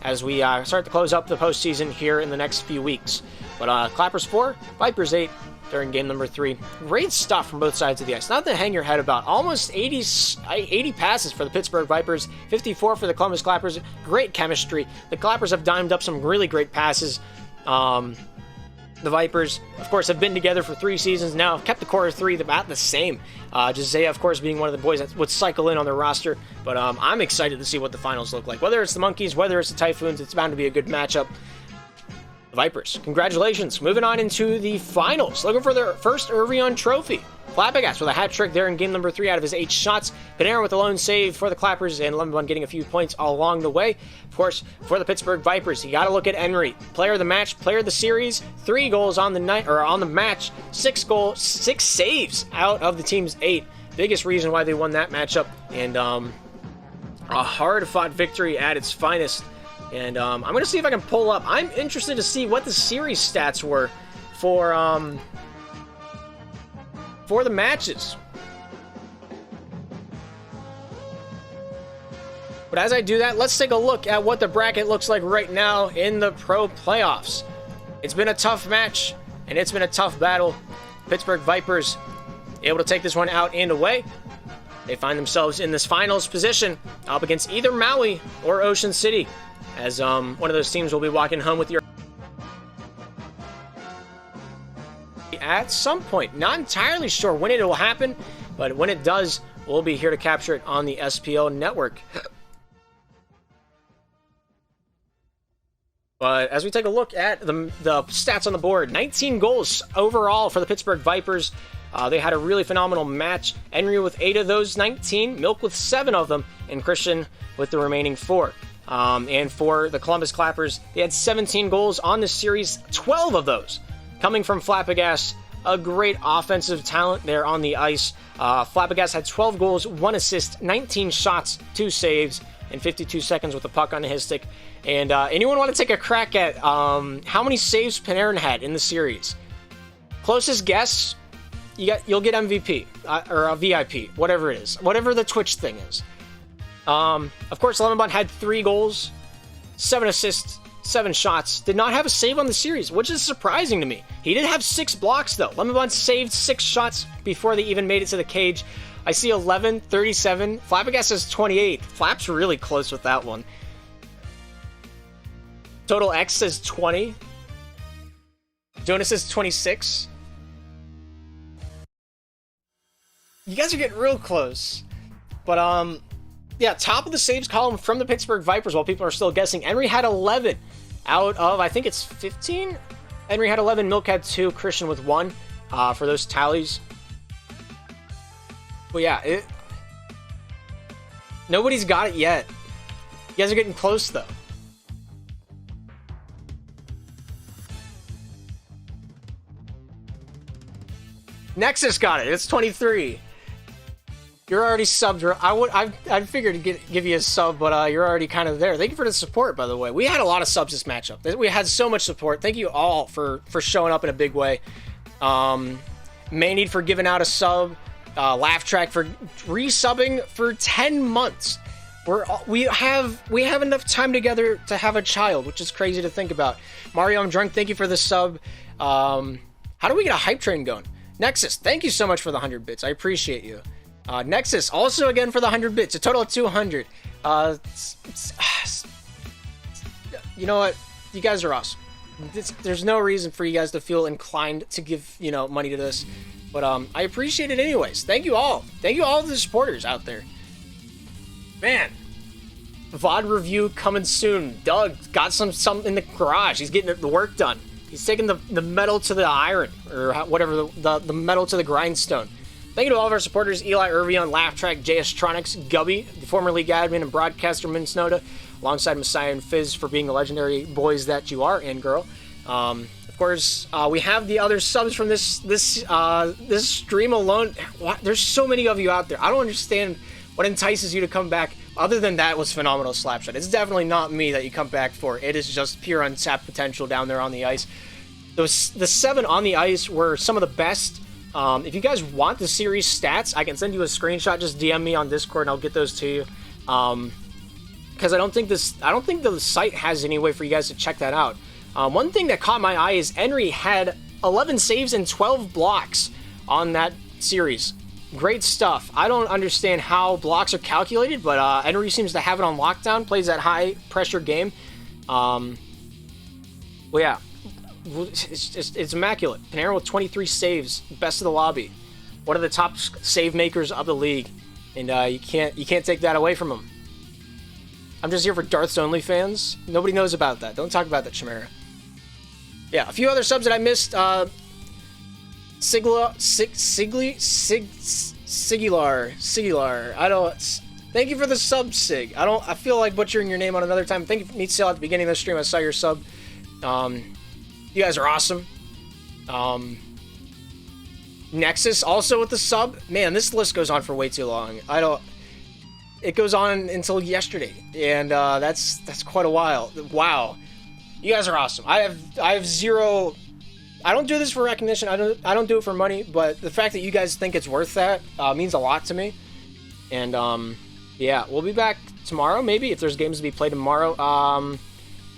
[SPEAKER 1] as we start to close up the postseason here in the next few weeks. But Clappers 4, Vipers 8 during game number 3. Great stuff from both sides of the ice. Not to hang your head about. Almost 80 passes for the Pittsburgh Vipers, 54 for the Columbus Clappers. Great chemistry. The Clappers have dimed up some really great passes. The Vipers, of course, have been together for 3 seasons now, kept the core of 3 about the same. Josiah, of course, being one of the boys that would cycle in on their roster. But I'm excited to see what the finals look like. Whether it's the Monkeys, whether it's the Typhoons, it's bound to be a good matchup. The Vipers, congratulations. Moving on into the finals. Looking for their first Irvion trophy. Flabbergas with a hat trick there in game number 3 out of his 8 shots. Panarin with a lone save for the Clappers, and Lemon getting a few points along the way. Of course, for the Pittsburgh Vipers, you got to look at Henry. Player of the match, player of the series, 3 goals on the night or on the match, 6 saves out of the team's 8. Biggest reason why they won that matchup, and a hard-fought victory at its finest. And I'm going to see if I can pull up. I'm interested to see what the series stats were for the matches. But as I do that, let's take a look at what the bracket looks like right now in the Pro Playoffs. It's been a tough match, and it's been a tough battle. Pittsburgh Vipers able to take this one out and away. They find themselves in this finals position up against either Maui or Ocean City, as one of those teams will be walking home with your at some point. Not entirely sure when it will happen, but when it does, we'll be here to capture it on the SPL network. But as we take a look at the stats on the board, 19 goals overall for the Pittsburgh Vipers. They had a really phenomenal match. Henry with 8 of those 19, Milk with 7 of them, and Christian with the remaining 4. And for the Columbus Clappers, they had 17 goals on this series, 12 of those coming from Flabbergas. A great offensive talent there on the ice. Flabbergas had 12 goals, 1 assist, 19 shots, 2 saves, and 52 seconds with the puck on his stick. And anyone want to take a crack at how many saves Panarin had in the series? Closest guess, you'll get MVP or a VIP, whatever it is, whatever the Twitch thing is. Of course, Lemonbond had 3 goals, 7 assists, 7 shots. Did not have a save on the series, which is surprising to me. He did have 6 blocks, though. Lemonbond saved 6 shots before they even made it to the cage. I see 11, 37. Flabbergas has 28. Flap's really close with that one. Total X says 20. Jonas says 26. You guys are getting real close. But, yeah, top of the saves column from the Pittsburgh Vipers while people are still guessing. Henry had 11 out of, I think it's 15? Henry had 11, Milk had 2, Christian with 1 for those tallies. But yeah, nobody's got it yet. You guys are getting close, though. Nexus got it. It's 23. You're already subbed. I'd figured to give you a sub, but you're already kind of there. Thank you for the support, by the way. We had a lot of subs this matchup. We had so much support. Thank you all for showing up in a big way. May need for giving out a sub. Laugh Track for resubbing for 10 months. We have enough time together to have a child, which is crazy to think about. Mario, I'm drunk. Thank you for the sub. How do we get a hype train going? Nexus, thank you so much for the 100 bits. I appreciate you. Nexus, also again for the 100 bits. A total of 200. You know what? You guys are awesome. There's no reason for you guys to feel inclined to give, money to this. But I appreciate it anyways. Thank you all. Thank you all the supporters out there. Man. VOD review coming soon. Doug got some in the garage. He's getting the work done.
[SPEAKER 2] He's taking the metal to the iron, or whatever, the metal to the grindstone. Thank you to all of our supporters, Eli Irvion, Laugh Track, JS Tronics, Gubby, the former league admin and broadcaster Min Snowda, alongside Messiah and Fizz for being the legendary boys that you are and girl. Of course, we have the other subs from this stream alone. There's so many of you out there. I don't understand what entices you to come back. Other than that was phenomenal Slapshot. It's definitely not me that you come back for. It is just pure untapped potential down there on the ice. The 7 on the ice were some of the best. If you guys want the series stats, I can send you a screenshot. Just DM me on Discord and I'll get those to you. Because I don't think the site has any way for you guys to check that out. One thing that caught my eye is Henry had 11 saves and 12 blocks on that series. Great stuff. I don't understand how blocks are calculated, but Henry seems to have it on lockdown, plays that high pressure game. Well, yeah, it's immaculate. Panarin with 23 saves, best of the lobby. One of the top save makers of the league, and you can't take that away from him. I'm just here for Darth's OnlyFans. Nobody knows about that. Don't talk about that, Chimera. Yeah, a few other subs that I missed. Sigular. I don't. Thank you for the sub, Sig. I feel like butchering your name on another time. Thank you for Meat Sale at the beginning of the stream. I saw your sub. You guys are awesome. Nexus also with the sub. Man, this list goes on for way too long. It goes on until yesterday, and that's quite a while. Wow, you guys are awesome. I have zero. I don't do this for recognition. I don't do it for money, but the fact that you guys think it's worth that means a lot to me. And yeah, we'll be back tomorrow, maybe, if there's games to be played tomorrow.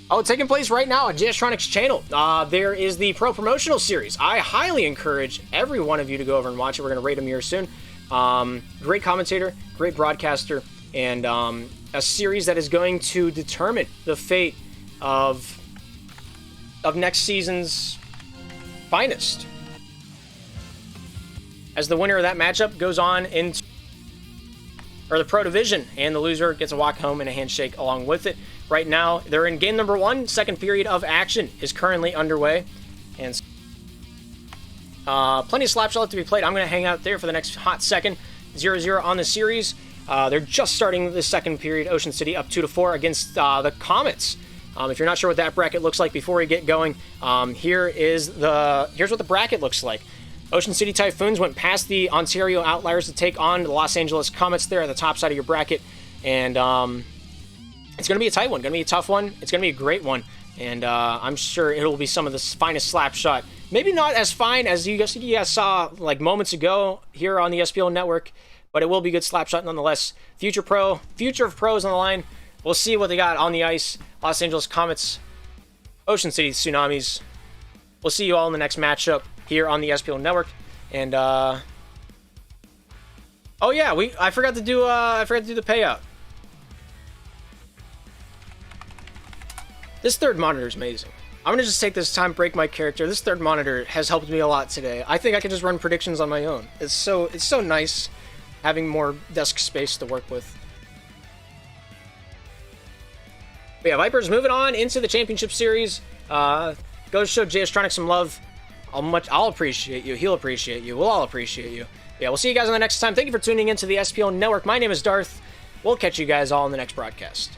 [SPEAKER 2] Oh, taking place right now on JStronics channel. There is the Pro Promotional Series. I highly encourage every one of you to go over and watch it. We're going to rate him here soon. Great commentator, great broadcaster, and a series that is going to determine the fate of next season's finest, as the winner of that matchup goes on into the Pro Division, and the loser gets a walk home and a handshake along with it. Right now, they're in game number 1. Second period of action is currently underway, and plenty of slapshot left to be played. I'm going to hang out there for the next hot second. 0-0 on the series. They're just starting the second period. Ocean City up 2-4 against the Comets. If you're not sure what that bracket looks like before we get going, here's what the bracket looks like. Ocean City Typhoons went past the Ontario Outliers to take on the Los Angeles Comets there at the top side of your bracket, and it's going to be a tight one, going to be a tough one. It's going to be a great one, and I'm sure it'll be some of the finest slapshot. Maybe not as fine as you guys saw like moments ago here on the SPL network, but it will be good slapshot nonetheless. Future of pros on the line. We'll see what they got on the ice. Los Angeles Comets, Ocean City Tsunamis. We'll see you all in the next matchup here on the SPL network. And oh yeah, I forgot to do the payout. This third monitor is amazing. I'm gonna just take this time, break my character. This third monitor has helped me a lot today. I think I can just run predictions on my own. It's so nice having more desk space to work with. But yeah, Vipers moving on into the championship series. Go show JStronics some love. I'll appreciate you. He'll appreciate you. We'll all appreciate you. Yeah, we'll see you guys on the next time. Thank you for tuning into the SPL network. My name is Darth. We'll catch you guys all in the next broadcast.